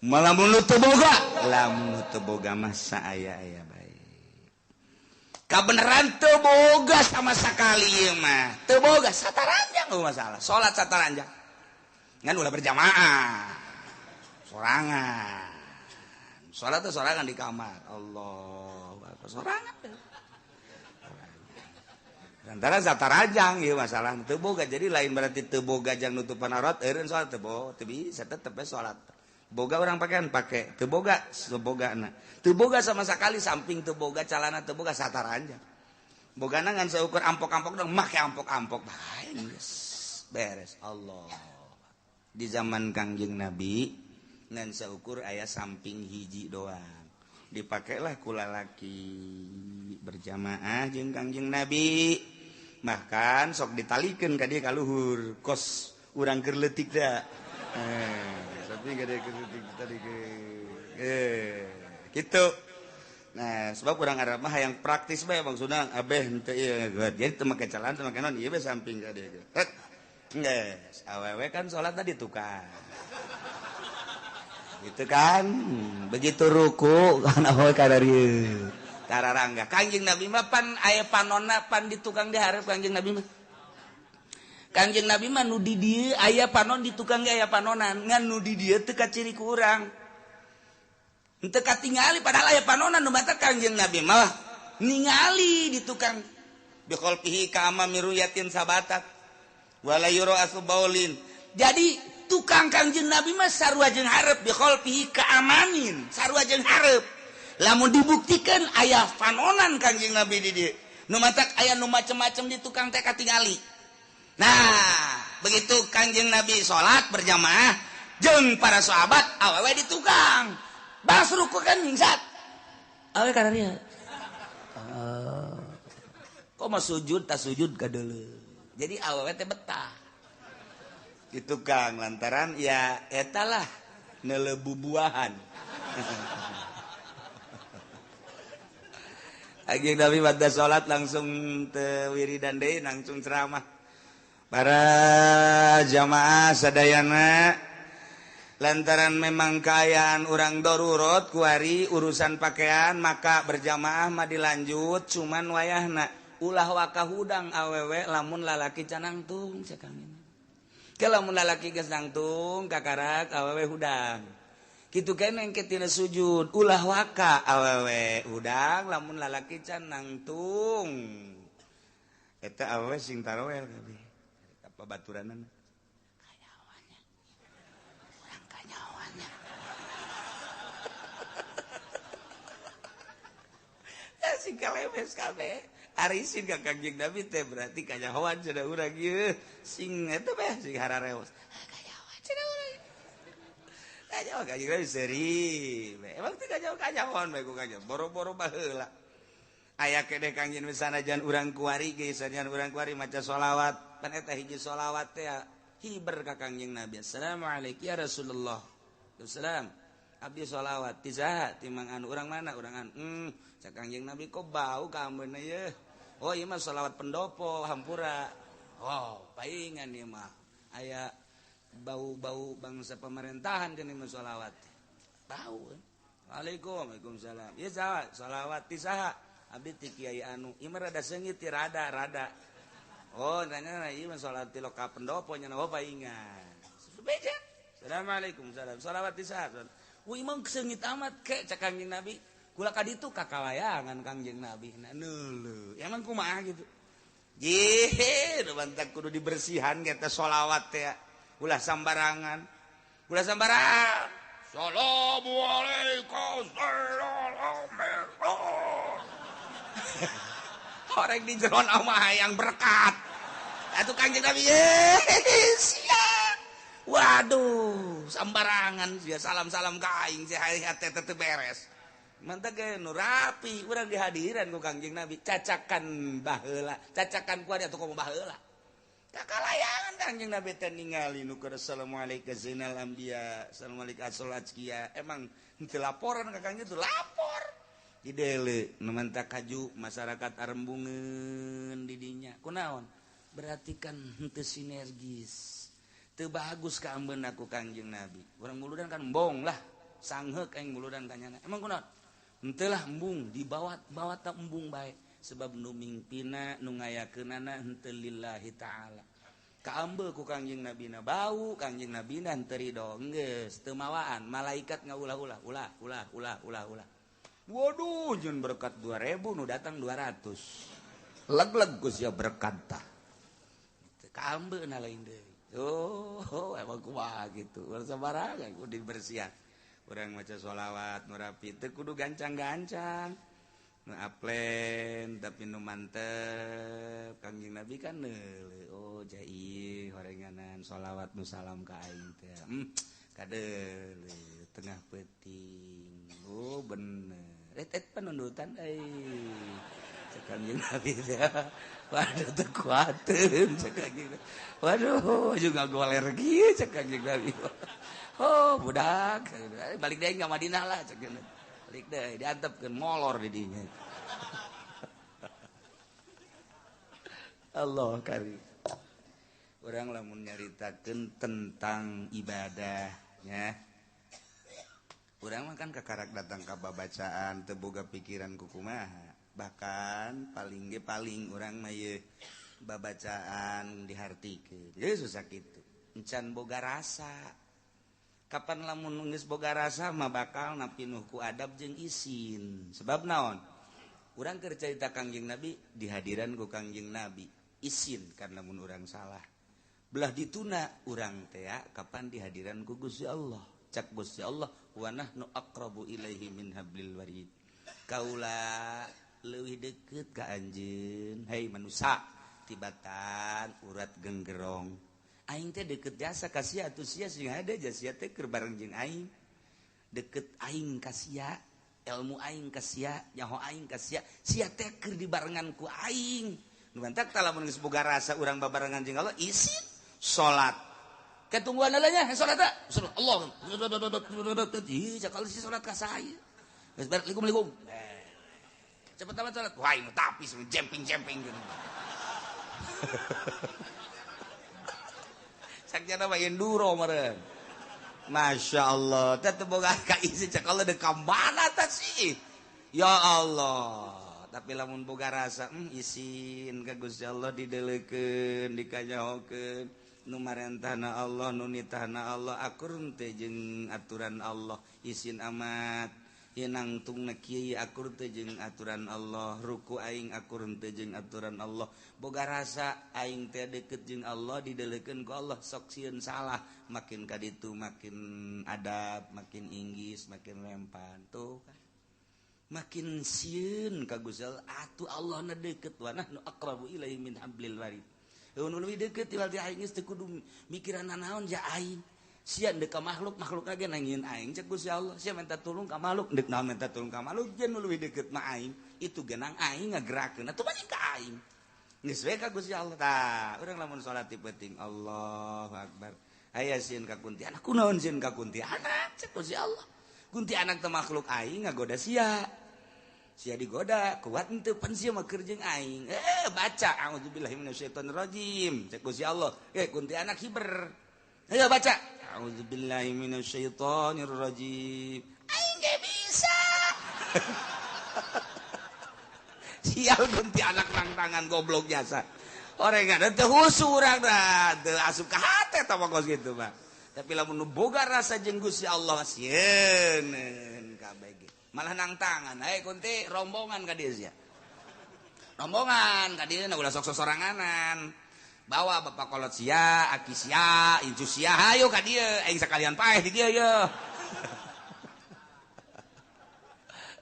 A: malamun nu teu boga lamun nu teu boga mah saaya-aya bae kabeneran teu boga sama sakali ieu mah teu boga sataranjang eueuh masalah salat sataranjang ngan ulah berjamaah sorangan salat teh sorangan di kamar Allahu akbar sorangan antara sataranjang ieu masalah teu boga jadi lain berarti teu boga jang nutupan aurat eureun salat teu bisa tetep salat boga orang pakaian pakai teu boga sebogana teu boga sama sekali samping teu boga calana teu boga sataranjang bogana ngan seukur ampok-ampok dong make ampok-ampok bae geus beres Allah di zaman Kangjeng Nabi ngan seukur aya samping hiji doang dipakailah ku lalaki berjamaah jeung Kangjeng Nabi bahkan sok ditalikeun ka dieu ka luhur kos urang keur leutik da tapi gak ada tadi gitu. Nah sebab kurang Arab mah yang praktis bae Bang Sunang abeh henteu ieu jadi teu make calana teu make naon ieu bae samping ka dieu geus awewe kan salat tadi tukang gitu kan begitu ruku kan awewe ka dieu tararangga Kangjeng Nabi mah pan aya panonna pan di tukang dihareup Kangjeng Nabi mah Kangjeng Nabi mah nu di dieu aya panon di tukang ge aya panonan ngan nu di dieu teu kaciri ku urang henteu katingali padahal aya panonan nu mata Kangjeng Nabi mah ningali di tukang biqalpihi ka amami ruyatin sabatat wala yura asbaulin jadi tukang Kangjeng Nabi mah sarua jeung hareup biqalpihi ka amamin sarua jeung hareup lamun dibuktikan aya panonan Kangjeng Nabi di dieu nu mata aya nu macem-macem di tukang teh katingali. Nah, begitu Kangjeng Nabi sholat berjamaah, jeung para sahabat awewe di tukang. Balas ruku kan mingsat. Awewe kana dia. Kok mah sujud tak sujud ka deuleu. Jadi awewe teh betah. Di tukang lantaran ya eta lah neuleububuahan. Kangjeng Nabi pada sholat langsung teu wiridan deui langsung ceramah. Para jamaah sadayana lantaran memang kaayaan urang darurat kuari urusan pakaian maka berjamaah mah dilanjut cuman wayahna ulah wakahudang awewe lamun lalaki canangtung cekangin kalau mun lalaki geus nangtung kakarak awewe hudang kitu keneh engke tina sujud ulah waka awewe hudang lamun lalaki can nangtung eta awewe sing tarawel kabeh apa baturanana kanyawannya urang kanyawannya sing kalewes kabeh arisin ka Kangjeng Nabi teh berarti kanyawan cenah urang ieu sing eta mah sing harareos kanyawan cenah urang kanyawan Kangjeng Nabi seri emang teh kanyawan bae ku kanyawan boro-boro baheula aya keneh Kangjeng Nabi sanajan urang kuari ge sanajan urang kuari maca sholawat pan eta hiji sholawat teh hiber ka Kangjeng Nabi assalamualaikum ya Rasulullah wassalam abdi sholawat tisaha timang anu urang mana urang anu cak Kangjeng Nabi kok bau ka ambeuna ye oh iya mah sholawat pendopo hampura oh paingan ieu mah aya bau-bau bangsa pemerintahan geuning mah sholawat bau Waalaikumsalam ieu saha sholawat ti saha abdi ti kiai anu ieu mah rada seungit ti rada oh nanya ieu mah sholawat ti loka pendopo nya oh paingan beja assalamualaikum salam sholawat ti saha wih emang seungit amat ke cak Kangjeng Nabi kula kaditu kakalayangan Kangjeng Nabi neuleuh emang kumaha gitu jih bantak kudu dibersihan kita sholawat teh ulah sambarangan assalamualaikum orang di jero mah yang berkat atuh Kangjeng Nabi siap waduh sambarangan sia salam-salam ka aing sia hate teh beres mantap ge nu rapi urang dihadiran ku Kangjeng Nabi cacakan baheula cacakan ku ada atuh baheula kakalayangan Kangjeng Nabi teh ningali nu keur assalamualaikum zainal anbiya assalamualaikum assolazkiya emang henteu laporan ka Kangjeng itu lapor dideuleu nu mantap kaju masyarakat arembungeun di dinya kunaon berarti kan henteu sinergis teu bagus ka ambeuna ku Kangjeng Nabi urang muludan kan embong lah sangheuk aing muludan kanyana emang kunaon henteu lah embung dibawa ta embung bae sebab nu mingpina nu ngayakeunana henteu lillahi taala kaambeul ku Kangjeng Nabi na bau Kangjeng Nabi na henteu ridho geus teu mawaan malaikat ngaulah-ulah ulah waduh jeung berkat 2000 nu datang 200 leg-leg geus ya berkat tah teu kaambeuna lain deui oh emang kumaha gitu sabarangan kudu dibersihan urang maca sholawat nu rapi teu kudu gancang-gancang nu aplen tapi nu mantep Kangjeng Nabi kan neuleuh oh jai horenganan sholawat nu salam ka aing teh kadeuleuh tengah peuting oh bener penundutan cek Kangjeng Nabi teh waduh teu kuateun cek Kangjeng Nabi waduh juga goler kieu cek Kangjeng Nabi oh budak balik deui ka Madinah lah cek balik deui diantepkeun molor di dinya Allah karim urang lamun nyaritakeun tentang ibadahnya urang mah kan kakarak datang ka babacaan teu boga pikiran ku kumaha bahkan paling urang mah ye babacaan dihartikeun ye susah kitu encan boga rasa kapan lamun geus boga rasa mah bakal napinuh ku adab jeung isin sebab naon urang keur carita Kangjeng Nabi dihadiran ku Kangjeng Nabi isin karena mun urang salah belah dituna urang teh kapan dihadiran ku Gusti Allah cak Gusti Allah wa nahnu aqrabu ilaihi min hablil warid kaula leuwih deukeut ka anjeun hei manusia tibatan urat genggerong aing teh deket jasa ka sia atuh sia sing ada sia teh keur bareng jeung aing deket aing ka sia ilmu aing ka sia nyaho aing ka sia teh keur dibarengan ku aing nu mantak tah lamun geus boga rasa urang babarengan jeung Allah isin salat ketungguan nya salat teh Allah ih cakal si salat ka saya geus assalamualaikum cepet amat salat wah ieu tapis jumping gitu sakjana mah enduro meureun Masya Allah teh teu boga ka isi cak Allah dek ka mana tah sih ya Allah tapi lamun boga rasa isin ka Gusti Allah dideuleukeun dikanyahokeun numarentana Allah nunitana Allah akur teh jeung aturan Allah izin amat hinangtung na kiai akur teh jeung aturan Allah ruku aing akur teh jeung aturan Allah boga rasa aing teh deukeut jeung Allah didelekeun ku Allah sok sieun salah makin ka ditu makin adab makin inggis makin lempan tuh kan makin sieun ka Gusti Allah atuh Allah na deukeut wa nahnu aqrabu ilaihi min hablil warid nu leuwih deukeut ti aing geus teu kudu mikiran naon ja aing sia deuk ka makhluk lagi nangieun aing cek Gusti Allah sia minta tulung ka makhluk deuk naon minta tulung ka makhluk jen nu leuwih deukeut mah aing itu genang aing ngagerakeun atuh banyak ka aing geus we ka Gusti Allah tah urang lamun salat ti penting Allahu akbar aya sieun ka kunti anak kunaon sieun ka kunti anak cek Gusti Allah kunti anak teh makhluk aing ngagoda sia digoda kuat henteu pan sia mah keur jeung aing baca auzubillahi minasyaitonir rajim cek Gusti Allah kunti anak hiber ayo baca auzubillahi minasyaitonir rajim aing ge bisa sial kunti anak nang tangan goblok jasa orang ada teu husu urang da teu asup ka hate tah pokos kitu mah tapi lamun boga rasa jeung Gusti Allah sieun kabeh malah nang tangan kunti rombongan ka dieu sia rombongan ka dieu ulah sok soranganan bawa bapak kolot sia aki sia incu sia hayu ka dieu aing sakalian paeh di dieu ye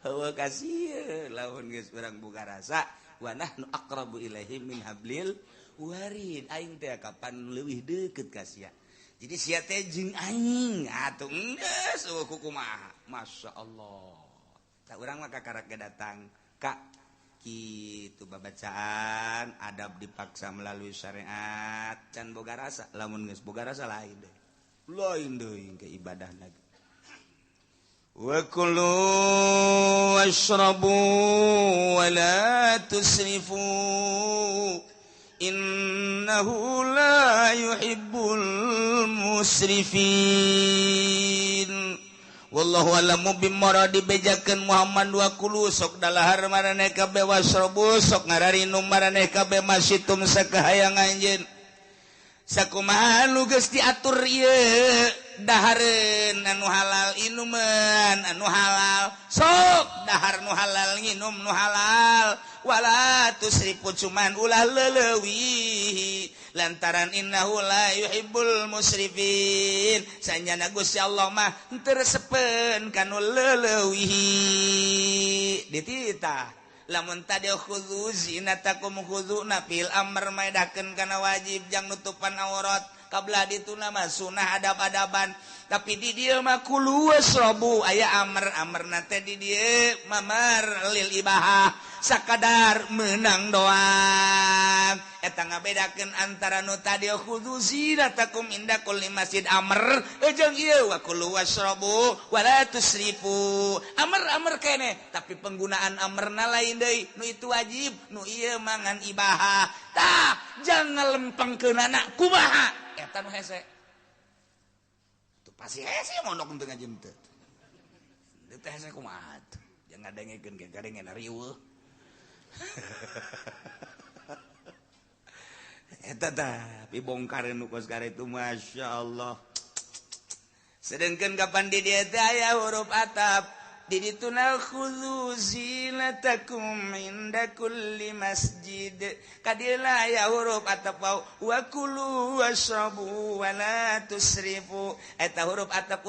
A: hawa kasih lamun geus urang boga rasa wa nahnu aqrabu ilaihi min hablil warid aing teh kapan leuwih deukeut ka sia jadi sia teh jeung aing atuh geus kumaha masyaallah tak urang mah kakarak datang kak kitu babacaan adab dipaksa melalui syariat can boga rasa lamun geus boga rasa lain deui ke ibadah lagi wa kulu washrabu wa la tusrifu innahu la yuhibbul musrifin wallahu a'lamu bimaradi bejakeun Muhammad wa kulu sok dalahar maraneh kabeh wasrobu sok ngararinum maraneh kabeh masitum sakahayang anjeun sakumaha nu geus diatur ieu dahareun anu halal inuman anu halal sok dahar nu halal nginum nu halal wala tusrifu cuman ulah leuleuwih lantaran innahu la yuhibbul musrifin sanjana Gusti Allah mah teu resepen kanu leuleuwih dititah lamun tadi khudzu zinatakum khudzu'na fil amr maedakeun kana wajib jang nutupan aurat kabla dituna mah sunah adab-adaban tapi di dieu mah kulu wasrabu aya amr teh di dieu mamar lil ibahah sakadar menang doang eta ngabedakeun antara nu tadi khudzu zinatakum inda kulli masjid amr jeung ieu wa kulu wasrabu wala tusrifu amr keneh tapi penggunaan amrna lain deui nu itu wajib nu ieu mangan ibahah tah jangan lempengkeunana kumaha eta nu hese tuh pasti hese mondok teu ngajem teu teh hese kumaha jangan dengekeun ge gadengen riweuh eta tapi bongkareun nu kos itu Masya Allah sedengkeun kapan di dieu teh aya huruf atap di dituna khudzu zinatakum inda kulli masjid kadila aya huruf atap wa kulu washrabu wa la tusrifu eta huruf atap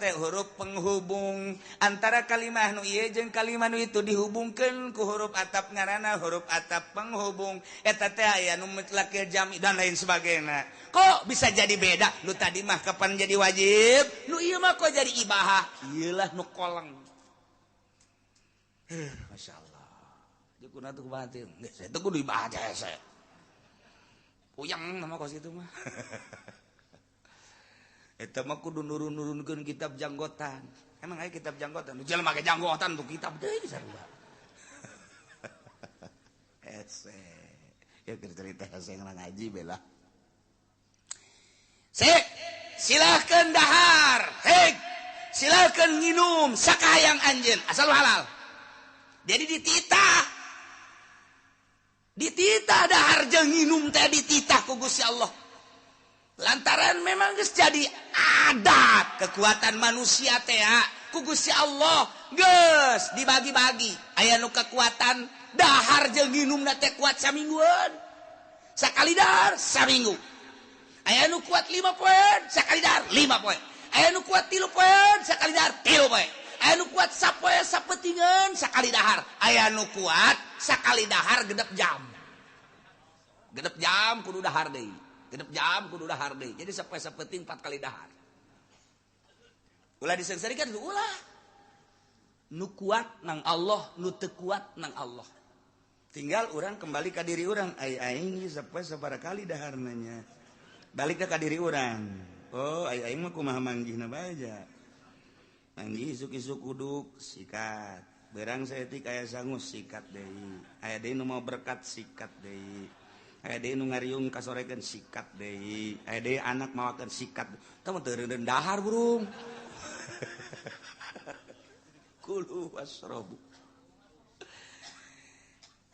A: teh huruf penghubung antara kalimah nu ieu jeung kalimah nu itu dihubungkeun ku huruf atap ngaranna huruf atap penghubung eta teh aya nu mutlaq jami dan lain sebagainya kok bisa jadi beda nu tadi mah kapan jadi wajib nu ieu mah kok jadi ibahah ieu lah nu koleng Masya Allah jukuna tuh batin saya tuh kudu ibadah saya puyang nama kos itu mah eta mah kudu nurun-nurunkeun kitab janggotan emang aya kitab janggotan jelema make janggotan tuh kitab deui sarua ese ya cerita saya ngaji bela silakan dahar silakan minum sakayang anjeun asal halal. Jadi dititah dahar jeung nginum teh dititah ku Gusti Allah. lantaran memang geus jadi adat kekuatan manusia teh ku Gusti Allah geus dibagi-bagi aya nu kekuatan dahar jeung nginumna teh kuat samingguan sakali dahar saminggu aya nu kuat 5 poin sakali dahar 5 poin aya nu kuat 3 poin sakali dahar 3 poin aya nu kuat sapoe sapetingan sakali dahar aya nu kuat sakali dahar genep jam kudu dahar deui jadi sapoe sapeting 4 kali dahar ulah disengsarikeun ulah nu kuat nang Allah nu teu kuat nang Allah tinggal orang kembali ke diri orang aing sapoe sabaraha kali daharna nya balik ke diri orang oh aing mah kumaha manggihna bae manggih isuk-isuk uduk sikat berang saeutik aya sangus sikat deui aya deui nu mau berkat sikat deui aya deui nu ngariung kasorekeun sikat deui aya deui anak mawakeun sikat tah mah teu reureun dahar burung kulu wasrobu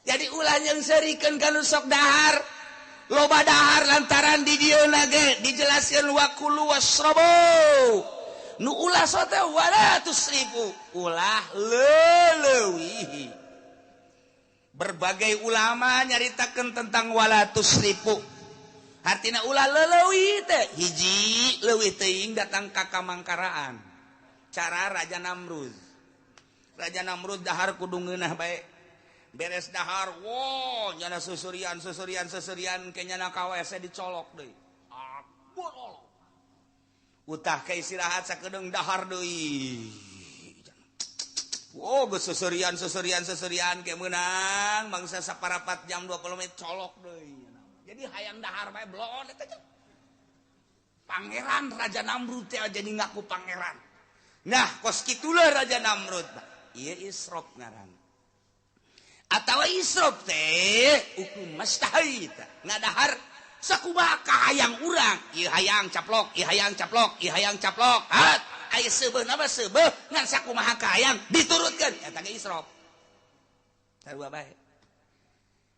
A: jadi ulah nyeungsarikeun kanu sok dahar loba dahar lantaran di dieuna ge dijelaskeun wa kulu wasrobu nu ulah sote wala tusrifu ulah leuleui berbagai ulama nyaritakeun tentang wala tusrifu artina ulah leuleui teh hiji leuwih teuing datang ka kamangkaraan cara Raja Namrud dahar kudu ngeunah bae beres dahar wow nyana susurian ke nyana KWC dicolok deui utah ke istirahat sakedeung dahar deui wow geus susurian ke meunang bangsa saparapat jam 20 menit colok deui jadi hayang dahar bae blon eta pangeran Raja Namrud teh jadi ngaku pangeran nah kos kitulah Raja Namrud ieu Isrop ngaran atawa Isrop teh hukum mustahil ngadahar sakumaha kahayang urang ieu hayang caplok hat aya seubeuh na seubeuh ngan sakumaha kahayang diturutkeun eta ge Isrop sarua bae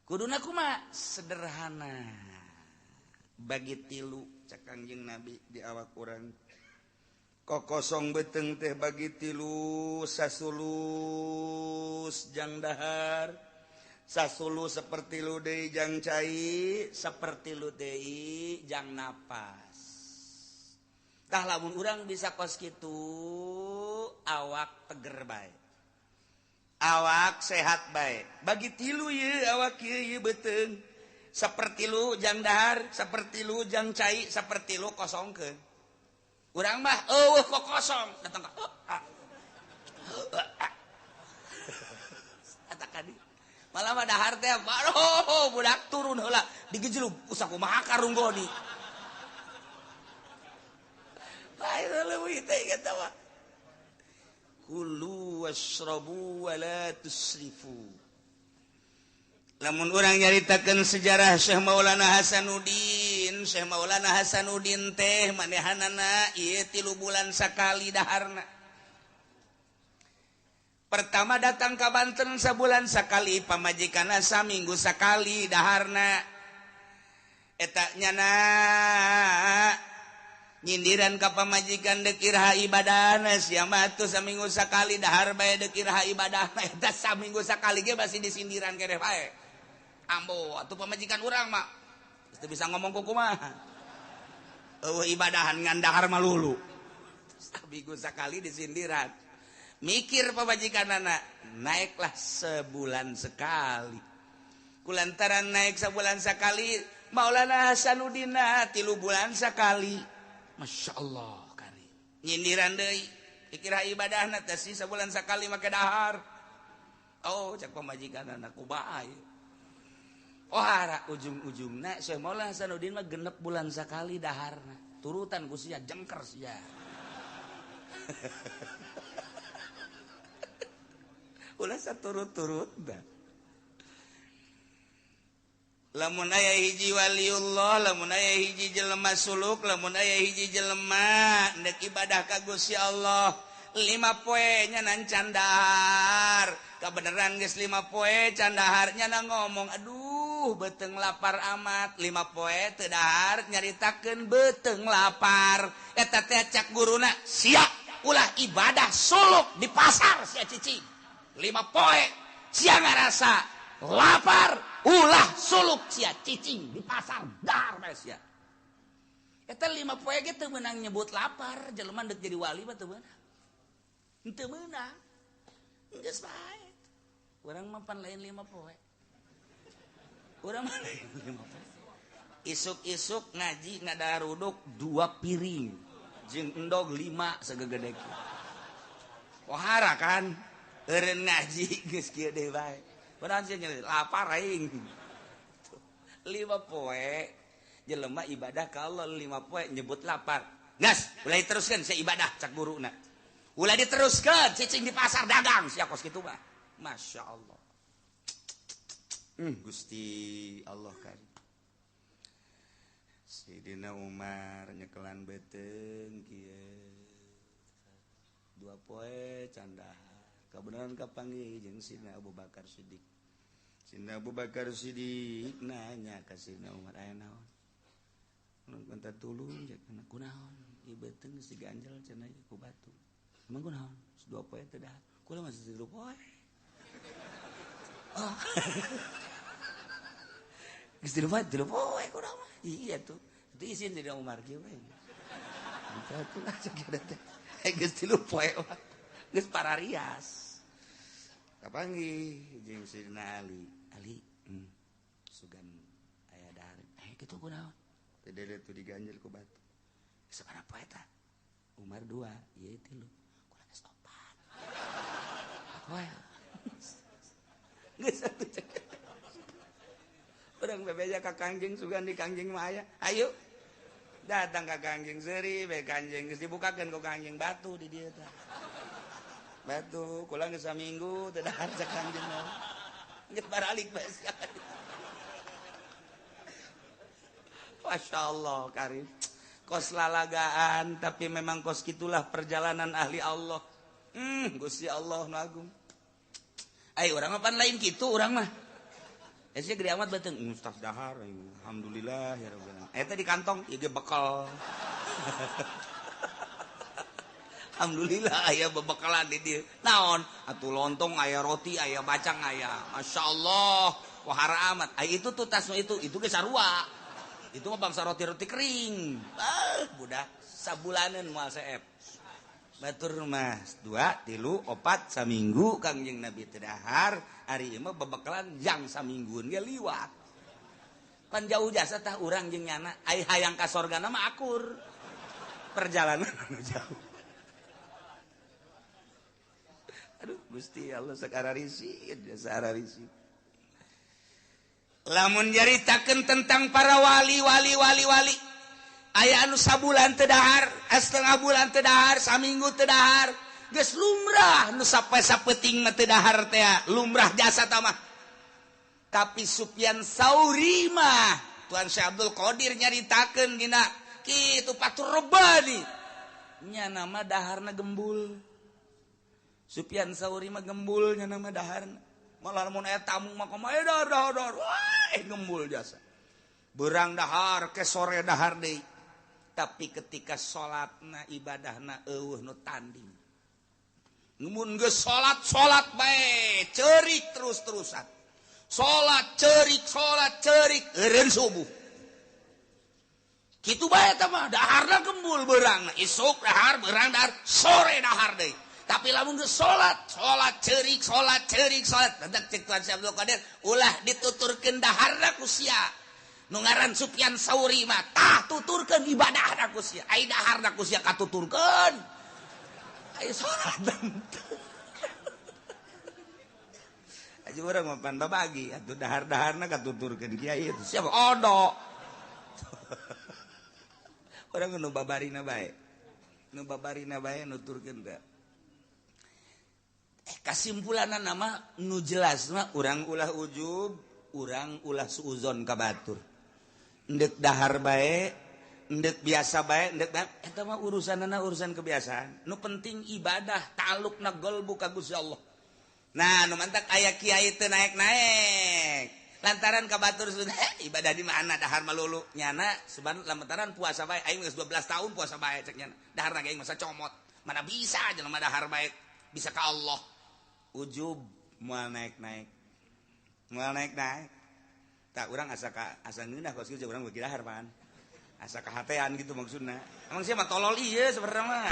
A: kuduna kumaha sederhana bagi tilu cak Kangjeng Nabi di awak urang kokosong beteng teh bagi tilu sasulus jang dahar sasulu seperti lu deui jang cai seperti lu deui jang napas tah lamun urang bisa kos kitu awak teger bae awak sehat bae bagi tilu ye awak ye beteng seperti lu jang dahar seperti lu jang cai seperti lu kosongkeun urang mah kok kosong datang ka katakan malah mah dahar teh baru budak turun heula digejlug usah kumaha karunggoni bae leuwih teh eta mah kulu washrabu wala tusrifu lamun urang nyaritakeun sejarah Syekh Maulana Hasanuddin teh manehanana ieu 3 bulan sakali daharna pertama datang ka Banten sabulan sakali pamajikanna saminggu sakali daharna eta nyana nyindiran ka pamajikan deuk iraha ibadahna sia mah atuh saminggu sakali dahar bae deuk iraha ibadahna eta saminggu sakali ge basi disindiran keneh bae ambo atuh pamajikan urang mah teu bisa ngomong kumaha ibadahan ngan dahar malulu saminggu sakali disindiran mikir pamajikanana naiklah sebulan sekali kulantaran naik sebulan sekali Maulana Hasanuddin 3 bulan sekali Masya Allah kari nyindiran deui dikira ibadahna teh sebulan sekali make dahar oh cak pamajikanana kumaha ieu hara ujung-ujungna Syekh Maulana Hasanuddin mah 6 bulan sekali daharna turutan ku sia jengker sia ulah saturut-turut dah lamun aya hiji waliullah lamun aya hiji jelema suluk lamun aya hiji jelema ndek ibadah ka Gusti Allah 5 poe nya nan candahar kabeneran geus 5 poe candaharnya na ngomong aduh beteng lapar amat 5 poe teu dahar nyaritakeun beteng lapar eta teh cak guruna sia ulah ibadah suluk di pasar sia cicing 5 poe sia ngarasa lapar ulah suluk sia cicing di pasar dar bae sia eta 5 poe ge teu meunang nyebut lapar jelema deuk jadi wali mah teu meunang henteu meunang geus bae urang mah pan lain 5 poe urang mah lain 5 poe isuk-isuk ngaji ngadahar uduk 2 piring jeung endog 5 sagegede kieu pohara kan eureun ngaji geus kieu deui bae padahal sia nyeri lapar aing 5 poe jelema ibadah ka Allah 5 poe nyebut lapar gas ulah diteruskeun sia ibadah cak guruna ulah diteruskeun cicing di pasar dagang sia kos kitu mah Masya Allah Gusti Allah karim Sayyidina Umar nyekelan beteng kieu 2 poe candahar kabeneran kapanggih jeung Sidina Abu Bakar Siddiq Sidina Abu Bakar Siddiq nanya ka Sidina Umar aya naon mun minta tulung cek kana kunaon ieu beteng geus diganjel cenah ku batu emang kunaon 2 poe teh dahar kula masih 3 poe oh geus 3 poe kunaon iya tuh itu izin Sidina Umar kieu we itu lah cek teh geus 3 poe geus pararias kapanggih jeung Sidina Ali sugan aya dahar kitu kunaon teh dele tuh diganjel ku batu sabaraha poe tah Umar 2 ieu 3 kula geus 4 poe geus atuh urang bebeja ka Kangjeng sugan di Kangjeng mah aya ayo datang ka Kangjeng seuri bae Kangjeng geus dibukakeun ku Kangjeng batu di dieu teh batu kula geus saminggu teu dahar cak Kangjeng mah geus baralik bae sia Masya Allah karim kos lalagaan tapi memang kos gitulah perjalanan ahli Allah Gusti Allah nu agung ai urang mah pan lain kitu urang mah sia gede amat beteng ustaz dahar alhamdulillah ya rabbil alamin eta di kantong ieu ge bekal alhamdulillah aya bebekalan di dieu naon atuh lontong aya roti aya bacang aya masyaallah wahara amat ai itu tuh tas itu ge sarua itu mah bangsa roti-roti kering budak sabulaneun moal seep batur mah 2 3 4 saminggu Kangjeng Nabi teu dahar ari ieu mah bebekalan jang saminggueun ge liwat pan jauh jasa tah urang jeung nyana ai hayang ka sorgana mah akur perjalanan anu jauh aduh Gusti Allah sakararisi sararisi lamun nyaritakeun tentang para wali aya anu sabulan teu dahar setengah bulan teu dahar saminggu teu dahar geus lumrah nu sapoe sapeuting mah teu dahar teh lumrah jasa tah mah tapi Sufyan Tsauri mah Tuan Syekh Abdul Qadir nyaritakeun dina kitu Fathur Rabbani nya nama daharna gembul Sufyan Tsauri mah gembul nya nama daharna malah mun aya tamu mah kumaha dahar wah gembul jasa beurang dahar ke sore dahar deui tapi ketika salatna ibadahna eueuh nu tanding mun geus salat bae ceurik terus-terusan salat ceurik eureun subuh kitu bae eta mah daharna gembul beurangna isuk dahar beurang dahar sore dahar deui tapi lamun geus salat ceurik dadak cek Tuan Syekh Abdul Qadir ulah dituturkeun daharna ku sia nu ngaran Sufyan Tsauri mah tah tuturkeun ibadahna ku sia ai daharna ku sia katuturkeun ai salat aja urang mah pan babagi atuh dahar-daharna katuturkeun kiai itu siapa odo urang nu babarina bae nuturkeun teh kasimpulanna nama nu jelas mah urang ulah ujub urang ulah suuzon ka batur endek dahar bae endek biasa bae endek eta mah urusanna urusan kebiasaan nu penting ibadah ta'alluqna qalbu ka Gusti Allah nah nu mantak aya kiai teu naek-naek lantaran ka batur Sunda ibadah di mana dahar malulu nyana sebenarnya lantaran puasa bae aing geus 12 tahun puasa bae cek nyana dahar aing masa comot mana bisa aja mah dahar bae bisa ka Allah ujub moal naik-naik tak urang asa ngeunah kos kieu urang beuki dahar pan asa kahatean gitu maksudna emang sia mah tolol ieu sebenarnya mah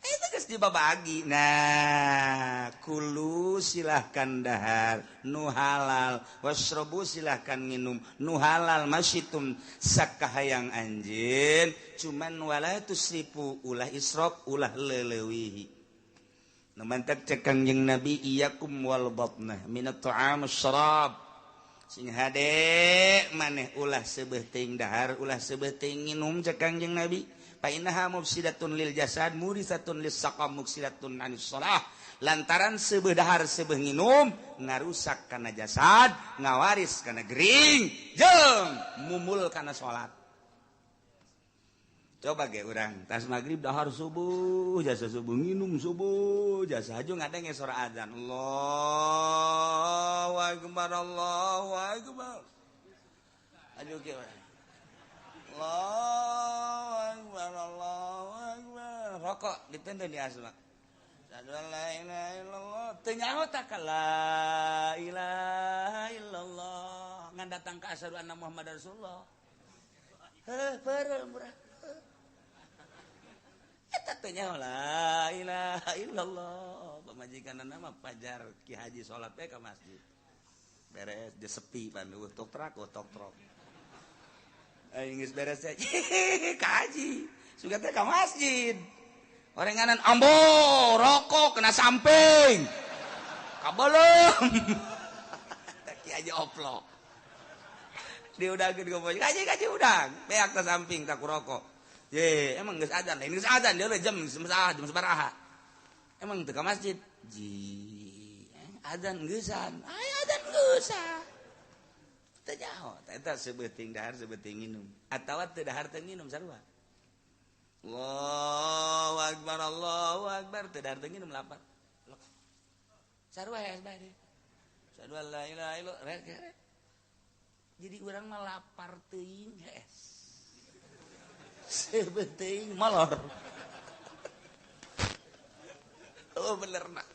A: itu geus dibabagi. Nah, kulu silahkan dahar nu halal, wasrobu silahkan minum nu halal masyitum sakahayang anjeun, cuman wala tusrifu ulah israf ulah leulewihi. Nu mantak cek Kangjeng Nabi iyakum wal batnah minat ta'am syarab. Sing hade maneh ulah seubeuh teuing dahar, ulah seubeuh teuing nginum cek Kangjeng Nabi. Painaha mufsidatun lil jasad murisatun lis saqam mufsidatun anis shalah lantaran seubeuh dahar seubeuh nginum ngarusak kana jasad ngawaris kana gering jeung mumul kana salat coba ge urang tas magrib dahar subuh jasa subuh nginum subuh jasa haju ngadenge suara azan Allahu akbar aduh ge Allahu Akbar rokok ditenten di asma la ilaha illallah teu nyaho tak la ilaha illallah ngan datang ka asyhadu anna muhammadar rasulullah peureum urang eta teu nyaho la ilaha illallah pamajikanna mah pajar Ki Haji salat teh ka masjid beres di sepi pan tok trok aing geus beres teh kaji suga teh ka masjid orenganan ambo rokok kena samping kabelem tak aja oplok diudangkeun ka bos kaji udang beak ta samping tak rokok ye emang geus adzan lain geus adzan dia jam sabaraha emang teu ka masjid ji adzan geusan aya adzan geusan teu nyaho eta seubeuh teuing dahar seubeuh teuing nginum atawa teu dahar teu nginum sarua Allahu akbar teu dahar teu nginum lapat sarua ya bae sarua la ilaha illallah jadi urang mah lapar teuing hees seubeuh teuing molor oh benerna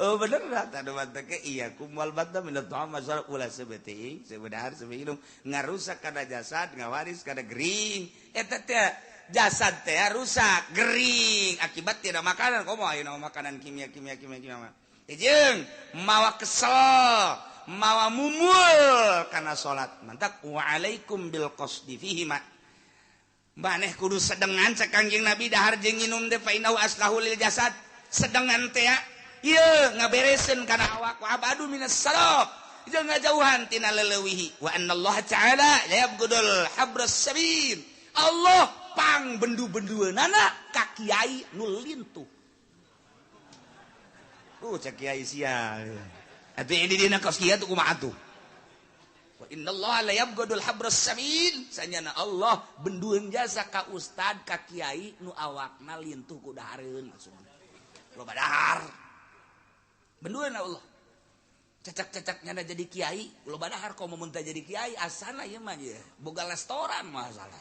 A: oh bener tak ada manteke iya kumal bata minat ta'am masyarakat ulah sebeting sebenahar sebelum ngarusak kada jasad ngawaris kada gering eta teh jasad teh rusak gering akibat tidak makanan komo ayeuna makanan kimia mah jeung mawa kesel mawa mumul kana salat mantak wa alaikum bil qasdi fihi ma maneh kudu sedengan cek Kangjeng Nabi dahar jeung nginum teh fa innahu aslahu lil jasad sedengan teh ieu ngabereseun kana awak wa abadu minas sarab jeung ngajauhan tina leulewihi wa annallaha ta'ala la yabghudul habras sabil Allah pang bendu-bendueunana ka kiai nu lintuh cek kiai sia atuh ini dina kaos kieu tuh kumaha tuh wa innallaha la yabghudul habras sabil sanyana Allah bendueun jasa ka ustad ka kiai nu awakna lintuh ku dahareun maksudna loba dahar bendueun Allah cacak-cacak nyana jadi kiai loba dahar komo mun teh jadi kiai asana ieu mah ye boga restoran masalah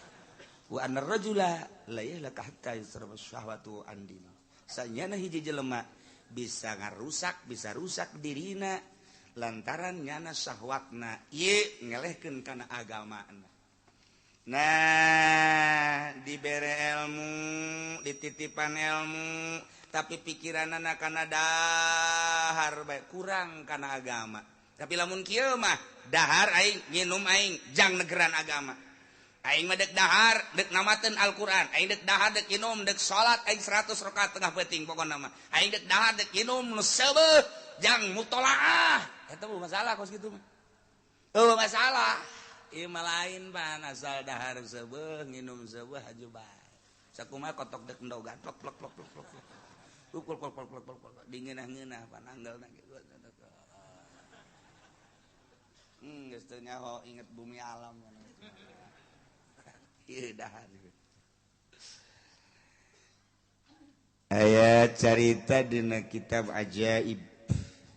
A: wa annar rajula la yahlaka hatta yusraba syahwatu andin sanyana hiji jelema bisa ngarusak bisa rusak dirina lantaran nyana syahwatna ieu ngelehkeun kana agamana nah dibere ilmu dititipan ilmu tapi pikiranana kana dahar bae kurang kana agama tapi lamun kieu mah dahar aing nginum aing jang negeran agama aing mah deuk dahar deuk namateun Al-Qur'an aing deuk dahar deuk nginum deuk salat aing 100 rakaat tengah peuting pokona mah aing deuk dahar deuk nginum nu seubeuh jang mutolaah eta mah masalah kos kitu mah masalah ieu mah lain pan asal dahar seubeuh nginum seubeuh haju bae sakumaha kotok deuk endogan plok plok plok plok plok ukul dingeunah-ngeunah pananggalna kitu geus teu nyaho inget bumi alam ieu dahar ayat carita dina kitab ajaib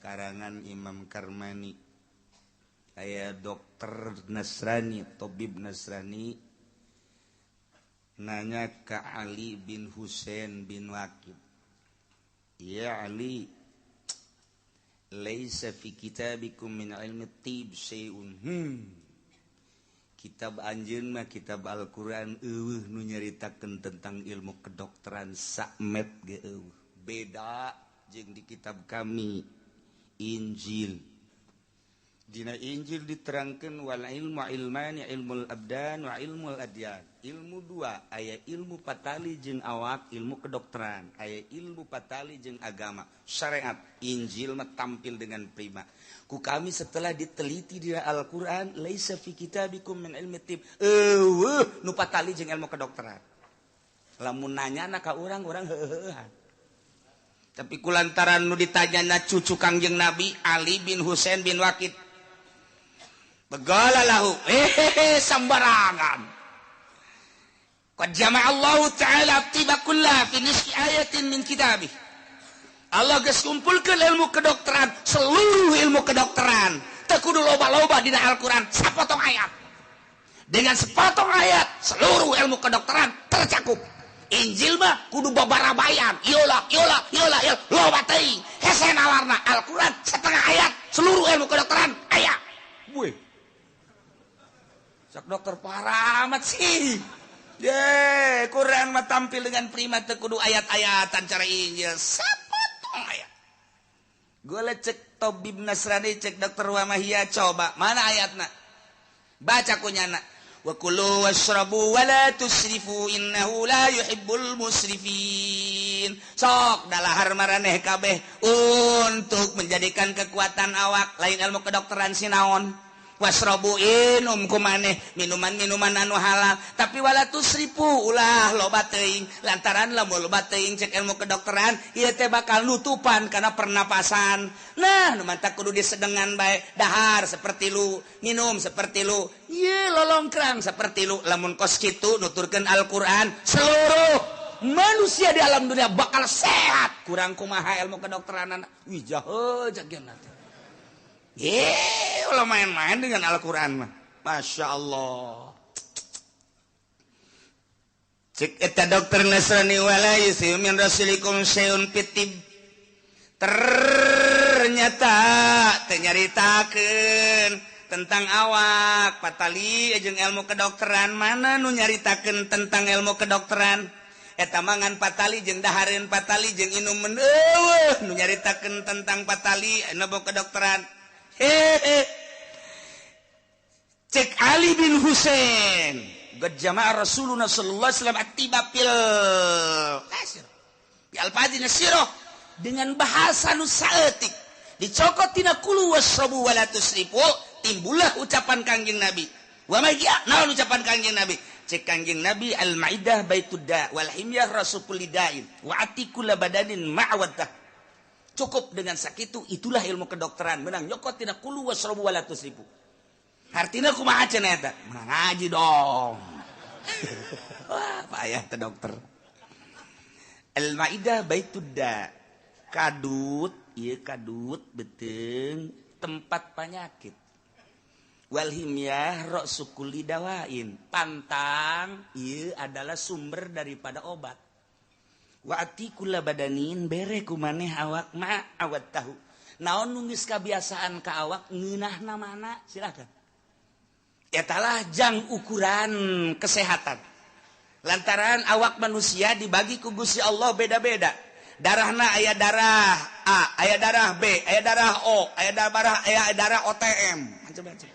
A: karangan Imam Karmani aya dokter Nasrani tabib Nasrani nanya ke Ali bin Husain bin Waqid, ya Ali, laisa fi kitabikum min ilmi tib syai'un. Kitab anjeun mah kitab Al-Qur'an eueuh nu nyaritakeun tentang ilmu kedokteran sakmet ge eueuh. Beda jeung di kitab kami Injil. Dina Injil diterangkeun wal ilmu ilmani ilmul abdan wa ilmul adyan. Ilmu dua, aya ilmu patali jeung awak, ilmu kedokteran, aya ilmu patali jeung agama, syariat. Injil mah tampil dengan prima. Ku kami setelah diteliti di Al-Qur'an, laisa fi kitabikum min ilmi tib. Nu patali jeung ilmu kedokteran. Lamun nanyana ka urang heuheuhan. Tapi kulantaran nu ditanyana cucu Kangjeng Nabi Ali bin Husain bin Waqid. Begala lahu, sambarangan. Qad jama'a Allah Ta'ala tiba kullah fi nisfi ayatin min kitabih. Allah geus kumpulkeun ilmu kedokteran, seluruh ilmu kedokteran. Teu kudu loba-loba dina Al-Qur'an, sapotong ayat. Dengan sepotong ayat, seluruh ilmu kedokteran tercakup. Injil mah kudu babarabayan, yola, loba teuing. Hese nalarna Al-Qur'an setengah ayat, seluruh ilmu kedokteran aya. Weh. Sak dokter parah amat sih. Quran mah tampil dengan prima teu kudu ayat-ayatan cara Injil, sapotong ayat. Gua cek tabib Nasrani, cek dokter Wamahia, coba mana ayatna? Baca kunyana. Wa kulu washrabu wa la tusrifu innahu la yuhibbul musrifin. Sok dalahar maraneh kabeh untuk menjadikan kekuatan awak lain ilmu kedokteran sinaon. Wasrabu inum kumaneh minuman-minuman anu halal tapi wala tusrifu ulah loba teuing lantaran lamun loba teuing cek ilmu kedokteran ieu teh bakal nutupan kana pernapasan. Nah nu mantap kudu disedengan bae dahar seperti lu minum seperti lu ieu lolongkrang seperti lu lamun kos kitu nuturkeun Al-Qur'an seluruh manusia di alam dunia bakal sehat. Kurang kumaha ilmu kedokteran wih jaheuh jageuna teh. Ulah main-main dengan Al-Quran mah. Masya Allah. Cek eta dokter Nasrani wala yusiu min rasulikum syai'un pitib. Ternyata nyaritakeun tentang awak patali jeung ilmu kedokteran. Mana nu nyaritakeun tentang ilmu kedokteran? Eta mangan patali jeung dahareun patali jeung inumeun eueuh nu nyaritakeun tentang patali ilmu kedokteran. Cek Ali bin Husain qad jama'a Rasulullah sallallahu alaihi wasallam atiba fil al-fadhi nasirah dengan bahasa nu saeutik dicokot tina kulu wasrabu wala tusrifu timbullah ucapan Kangjeng Nabi wa magia naon ucapan Kangjeng Nabi cek Kangjeng Nabi al-maidah baitud da wal himyah rasul lidain wa atikul badanin ma'awadah. Cukup dengan sakitu itulah ilmu kedokteran menang nyokot tina kulu wasrabu wala tusrifu. Artina kumaha cenah eta? Ngaji dong. Wah, payah teh dokter. Al-Maidah baitud da. Kadut, ieu kadut beuteung tempat penyakit. Wal himyah ra'su kulli dawain. Pantang ieu adalah sumber daripada obat. Wa atikullah badanin bere kumaneh awak ma awat tahu. Naon nu geus kabiasaan ka awak ngeunahna mana? Silakan. Etalah jang ukuran kesehatan. Lantaran awak manusia dibagi ku Gusti Allah beda-beda. Darahna aya darah A, aya darah B, aya darah O, aya darah OTM. Macam-macam.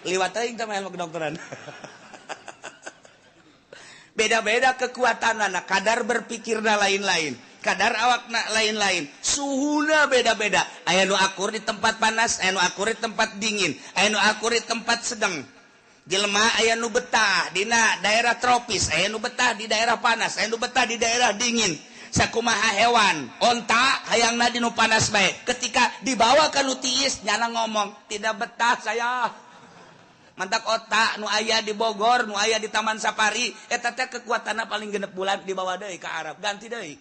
A: Liwat teuing teh ilmu kedokteran. Beda-beda kekuatanna, kadar berpikirna lain-lain, kadar awakna lain-lain, suhuna beda-beda. Aya nu akur di tempat panas, aya nu akur di tempat dingin, aya nu akur di tempat sedang. Jelema aya nu betah dina daerah tropis, aya nu betah di daerah panas, aya nu betah di daerah dingin. Sakumaha hewan, onta hayangna di nu panas bae. Ketika dibawa ka nu tiis, nyana ngomong, "Tidak betah saya." Mantak otak nu aya di Bogor, nu aya di Taman Safari, eta teh kekuatanna paling genep bulan dibawa deui ka Arab, ganti deui.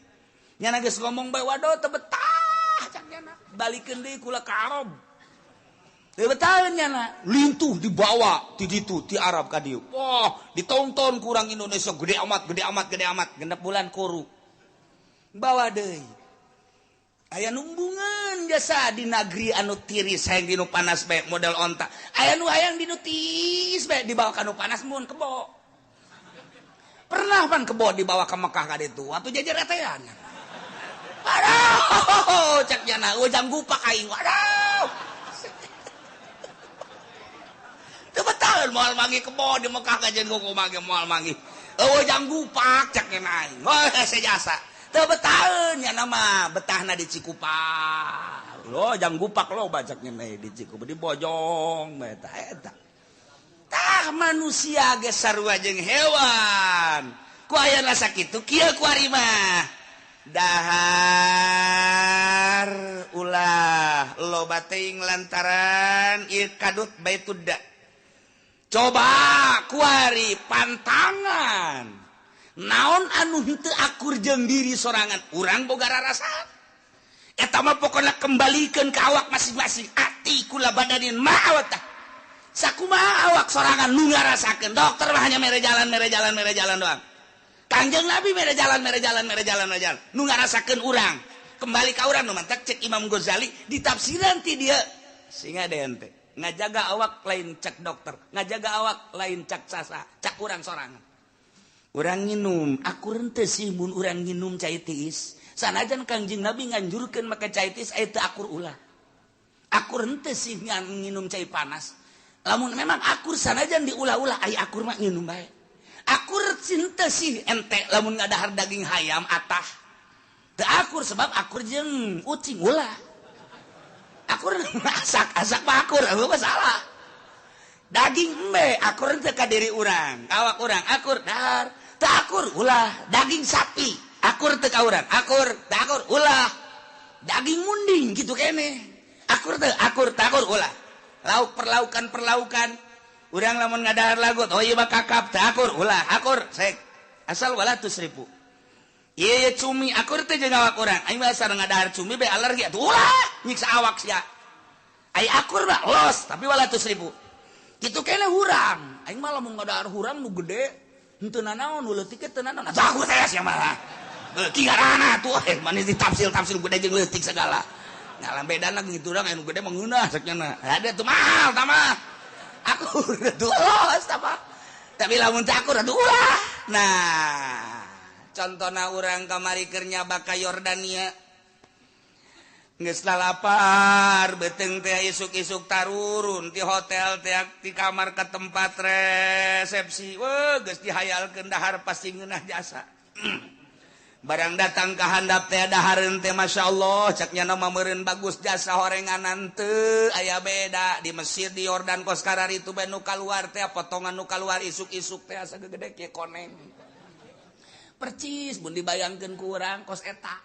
A: nyana geus ngomong bae waduh teu betah cak nyana balikeun deui kula ka Arab teu betah nyana lintuh dibawa ti ditu ti Arab ka dieu wah ditonton ku urang Indonesia gede amat genep bulan koru bawa deui aya numbungan jasa di negeri anu tiris hayang dinu panas bae model onta aya nu hayang dinu tis bae dibawa ka nu panas mun kebo pernah pan kebo dibawa ka Mekah ka ditu atuh jajar etean aduh cak nyana ujang gupak aing waduh teu betah moal mangi kebo di Mekah ka jeung kumaha ge moal mangi ujang gupak cak nyana aing oh sejasa teu betaheun nya nama betahna di Cikupa lo jang gupak lo bacaknya di Cikupa di Bojong eta tah manusia ge sarua jeung hewan ku ayeuna sakitu kieu ku ari mah dahar ulah lo bating lantaran ieu kadut baitudda coba ku ari pantangan naon anu henteu akur jeung diri sorangan urang boga rarasaan eta mah pokona kembalikeun ka awak masing-masing ati kula badanin ma'awatah sakumaha awak sorangan nu ngarasakeun dokter mah hanya mere jalan doang Kangjeng Nabi mere jalan nu ngarasakeun urang kembali ka urang nu mantak cek Imam Ghazali di tafsiran ti dieu singa deun teh ngajaga awak lain cek dokter ngajaga awak lain cek sasa cak urang sorangan urang nginum akur henteu sih mun urang nginum cai tiis sanajan Kangjeng Nabi nganjurkeun make cai tiis aya teu akur ulah akur henteu sih nginum cai panas lamun memang akur sanajan diulah-ulah aya akur mah nginum bae akur henteu sih ente lamun ngadahar daging hayam atah teu akur sebab akur jeung ucing ulah akur asak mah akur apa salah daging embe akur teu ka diri urang awak urang akur dahar teu akur ulah daging sapi akur teu ka urang akur teu akur ulah daging munding kitu keneh akur teu akur ulah lauk perlaukan urang lamun ngadahar lagut oh ieu mah kakap teu akur ulah akur sek asal walatus ribu ieu cumi akur teu jeung awak urang aing mah asal ngadahar cumi bae alergi atuh ulah nyiksa awak sia ai akur mah los tapi walatus ribu kitu keneh hurang aing mah lamun ngadahar hurang nu gede henteu nanaon nu leutik teh nanaon atuh aku teh sia mah kigarana tuh manis ditafsir gede jeung leutik segala ngalam bedana gitu urang anu gede mah ngeunah saknya ada tuh mahal tah mah akur atuh los tah tapi lamun teh akur atuh ulah nah contona urang kamari keur nyaba ka Yordania geus lapar beteng teh isuk-isuk tarurun ti hotel teh ti kamar ke tempat resepsi weuh geus dihayalkeun dahar pasti ngeunah jasa barang datang ka handap teh dahareun teh masyaallah caknya nama meureun bagus jasa horenganan teu aya beda di Mesir di Yordan kos karari itu bae nu kaluar teh potongan nu kaluar isuk-isuk teh asa gede kieu koneng percis mun dibayangkeun ku urang kos eta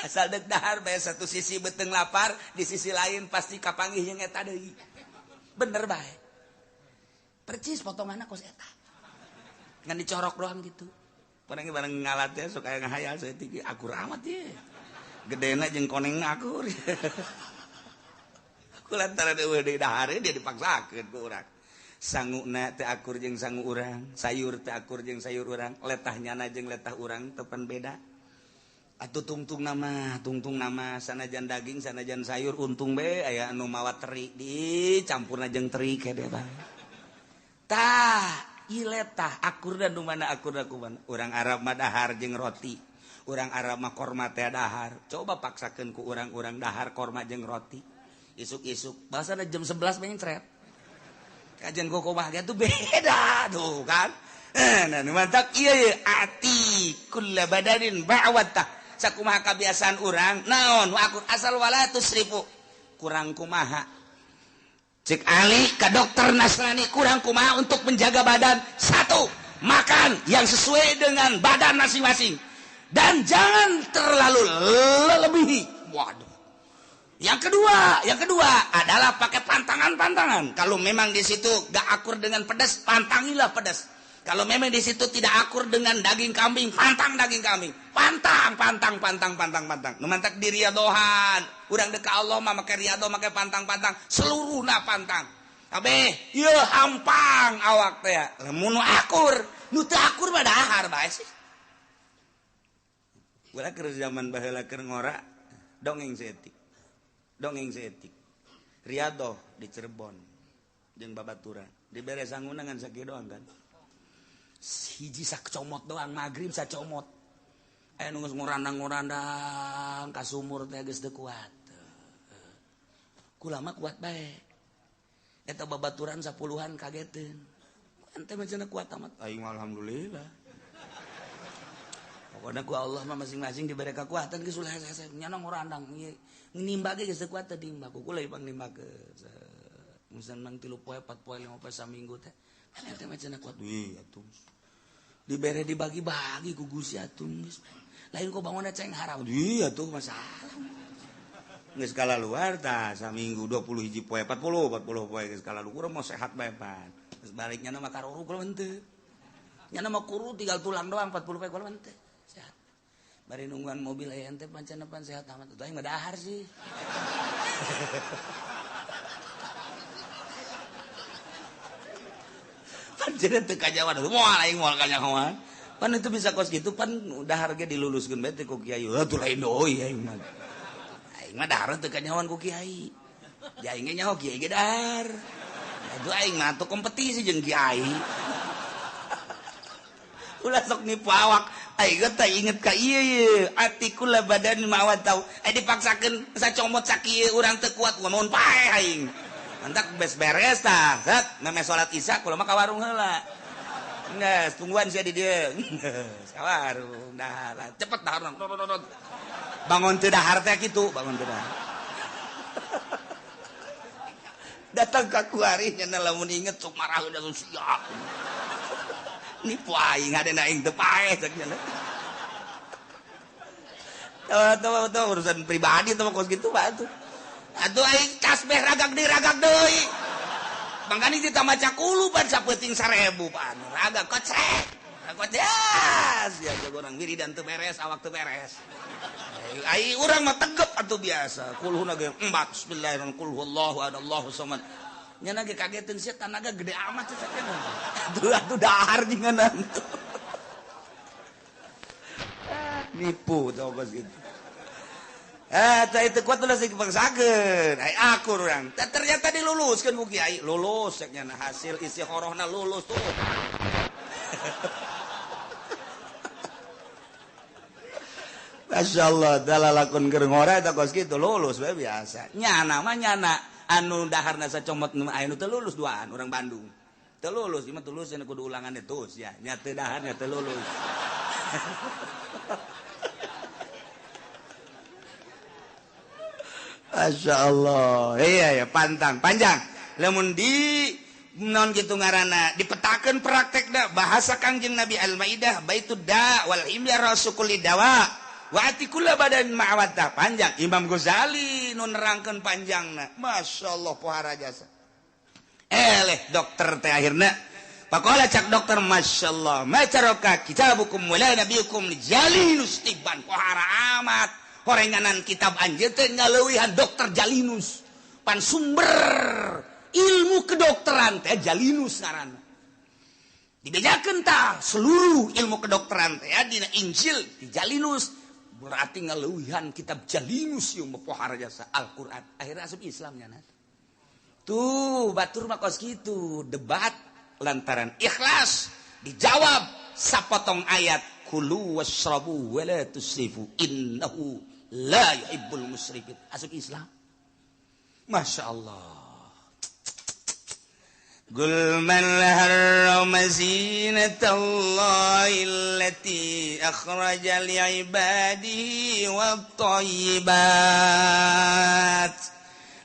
A: asal dek dahar bae satu sisi beteng lapar di sisi lain pasti kapanggih jeung eta deui bener bae percis potonganna kos eta ngan dicorok doang gitu barang ngalat teh sok aya ngahayal saeutik akur amat ye gedena jeung konengna akur kulantaran eueuh deui dahar dia dipaksakeun ku urang sanguna teh akur jeung sangu urang sayur teh akur jeung sayur urang letahnyana jeung letah urang teu pan beda atuh tungtung nama sanajan daging sanajan sayur untung be aya anu mawa teri dicampurna jeung teri kede bae tah ieu letah akur dan nu mana akur kumaha urang Arab mah dahar jeung roti urang Arab mah korma teh dahar coba paksakeun ku urang-urang dahar korma jeung roti isuk-isuk bahasana jam 11 pengen cret kajian kumaha ge tuh beda tuh kan nah mantap ieu ati kullu badanin ba'watah sakumaha kabiasaan urang naon wa akur asal walatus ribu kurang kumaha cek Ali ke dokter Nasrani kurang kumaha untuk menjaga badan satu makan yang sesuai dengan badan masing-masing dan jangan terlalu lebihi waduh yang kedua adalah pakai pantangan kalau memang di situ gak akur dengan pedas pantangilah pedas Kalau memang di situ tidak akur dengan daging kambing, pantang daging kambing. Pantang. Numantak di riadohan. Urang deka Allah mah make riado make pantang. Seluruhna pantang. Kabeh, ieu hampang awak teh. Lamun akur, nu teu akur mah dahar bae sih. Ulah keur zaman baheula keur ngora dongeng seetik. Riado di Cirebon jeung babaturan. Dibere sangguna ngan sakieu doang kan. Hiji sakcomot doang magrib sacomot aya nu geus ngurandang ka sumur teh geus teu kuat kulama kuat bae eta babaturan 10-an kageteun ente mah cenah kuat amat aing alhamdulillah pokona ku Allah mah masing-masing dibere kekuatan geus ulah hese nyana ngurandang nimba ge geus teu kuat teh nimba ku kula ipang nimba ke musan mang 3 poe 4 poe 5 poe saminggu teh ente mah cenah kuat atuh dibere dibagi-bagi ku Gusti atuh lain kok bangunna ceng haram iya tuh masalah geus skala luar tah saminggu 20 hiji poe 40 poe geus skala luar mau sehat bae pan geus baliknya mah karuru kula henteu nyana mah kuru tinggal tulang doang 40 poe kula henteu sehat bari nungguan mobil aya ente pancen pan sehat amat tuh aing mah dahar sih jadi teu kajawan moal aing moal kanyahoan pan itu bisa kos gitu pan dahar ge diluluskeun bae teh ku kiai atuh lain deui aing mah dahar teu kanyahoan ku kiai di aing ge nyaho kiai ge dahar itu aing mah atuh kompetisi jeung kiai ulah sok nipu awak aing teh inget ka ieu atikul badan mawat tau dipaksakeun sacomot sakieu urang teu kuat ngomong pae aing mantak beres tah zat meme salat isya kula mah ka warung heula geus tungguan sia di dieu ka warung dah cepet dahar bangun teu dahar teh kitu bangun teu dahar datang ka kuari nya lamun inget sok marah udah siap nipu aing ngadena aing teu paeh cek nya tuh urusan pribadi tuh kos gitu Pak tuh aduh aing tasbih ragag deui mangkani kita maca kulu pan sapeuting 1000 pan ragag kocrek kodas ya orang wiridan teu beres awak teu beres ai urang mah tegep atuh biasa kulhuna ge 4 bismillahirrahmanirrahim qul huwallahu ahad Allahu samad nyana ge kageteun sia tanaga gede amat cenah aduh dahar jinganan nipu tau pas gitu itu kuat udah sih kepaksakan akur orang ternyata diluluskan ku kiai lulus seknya hasil isi horohna lulus tuh Masya Allah dalalakun gerengora itu kos gitu lulus biasa nyana mah nyana anu daharna sacomot anu teu lulus duaan orang Bandung teu lulus ieu mah tulus anu kudu ulangan itu ya nya teu dahar nya teu lulus Masya Allah iya ya pantang panjang lamun di non gitu ngaranna dipetakeun praktekna bahasa Kangjeng Nabi Al-Maidah baitud da wal imya rasukul dawa wa atikul badan ma'awata panjang Imam Ghazali nu nerangkeun panjangna Masya Allah pohara jasa dokter teh akhirna pakola cak dokter Masya Allah macaroka kitabukum wala nabiyukum jalinus tiban pohara amat horenganan kitab anjeun teh ngaleuwihan dokter Jalinus pan sumber ilmu kedokteran teh Jalinus ngaranna dibejakeun tah seluruh ilmu kedokteran teh dina Injil di Jalinus berarti ngaleuwihan kitab Jalinus ieu pohara jasa Al-Qur'an akhirnya asup Islam nya tuh batur mah kos kitu debat lantaran ikhlas dijawab sapotong ayat kulu wasrabu wala tusrifu innahu la yuhibbul musrifin asup Islam Masya Allah Qul man harrama zinatallahi allati akhraja li'ibadihi wat-thayyibat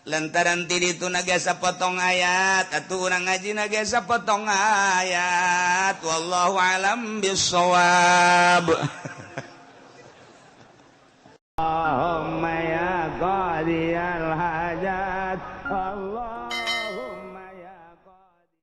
A: lantaran ti ditu nagasa potong ayat atuh urang ngaji nagasa potong ayat wallahu alam bissawab Allahumma ya qadiyal hajat Allah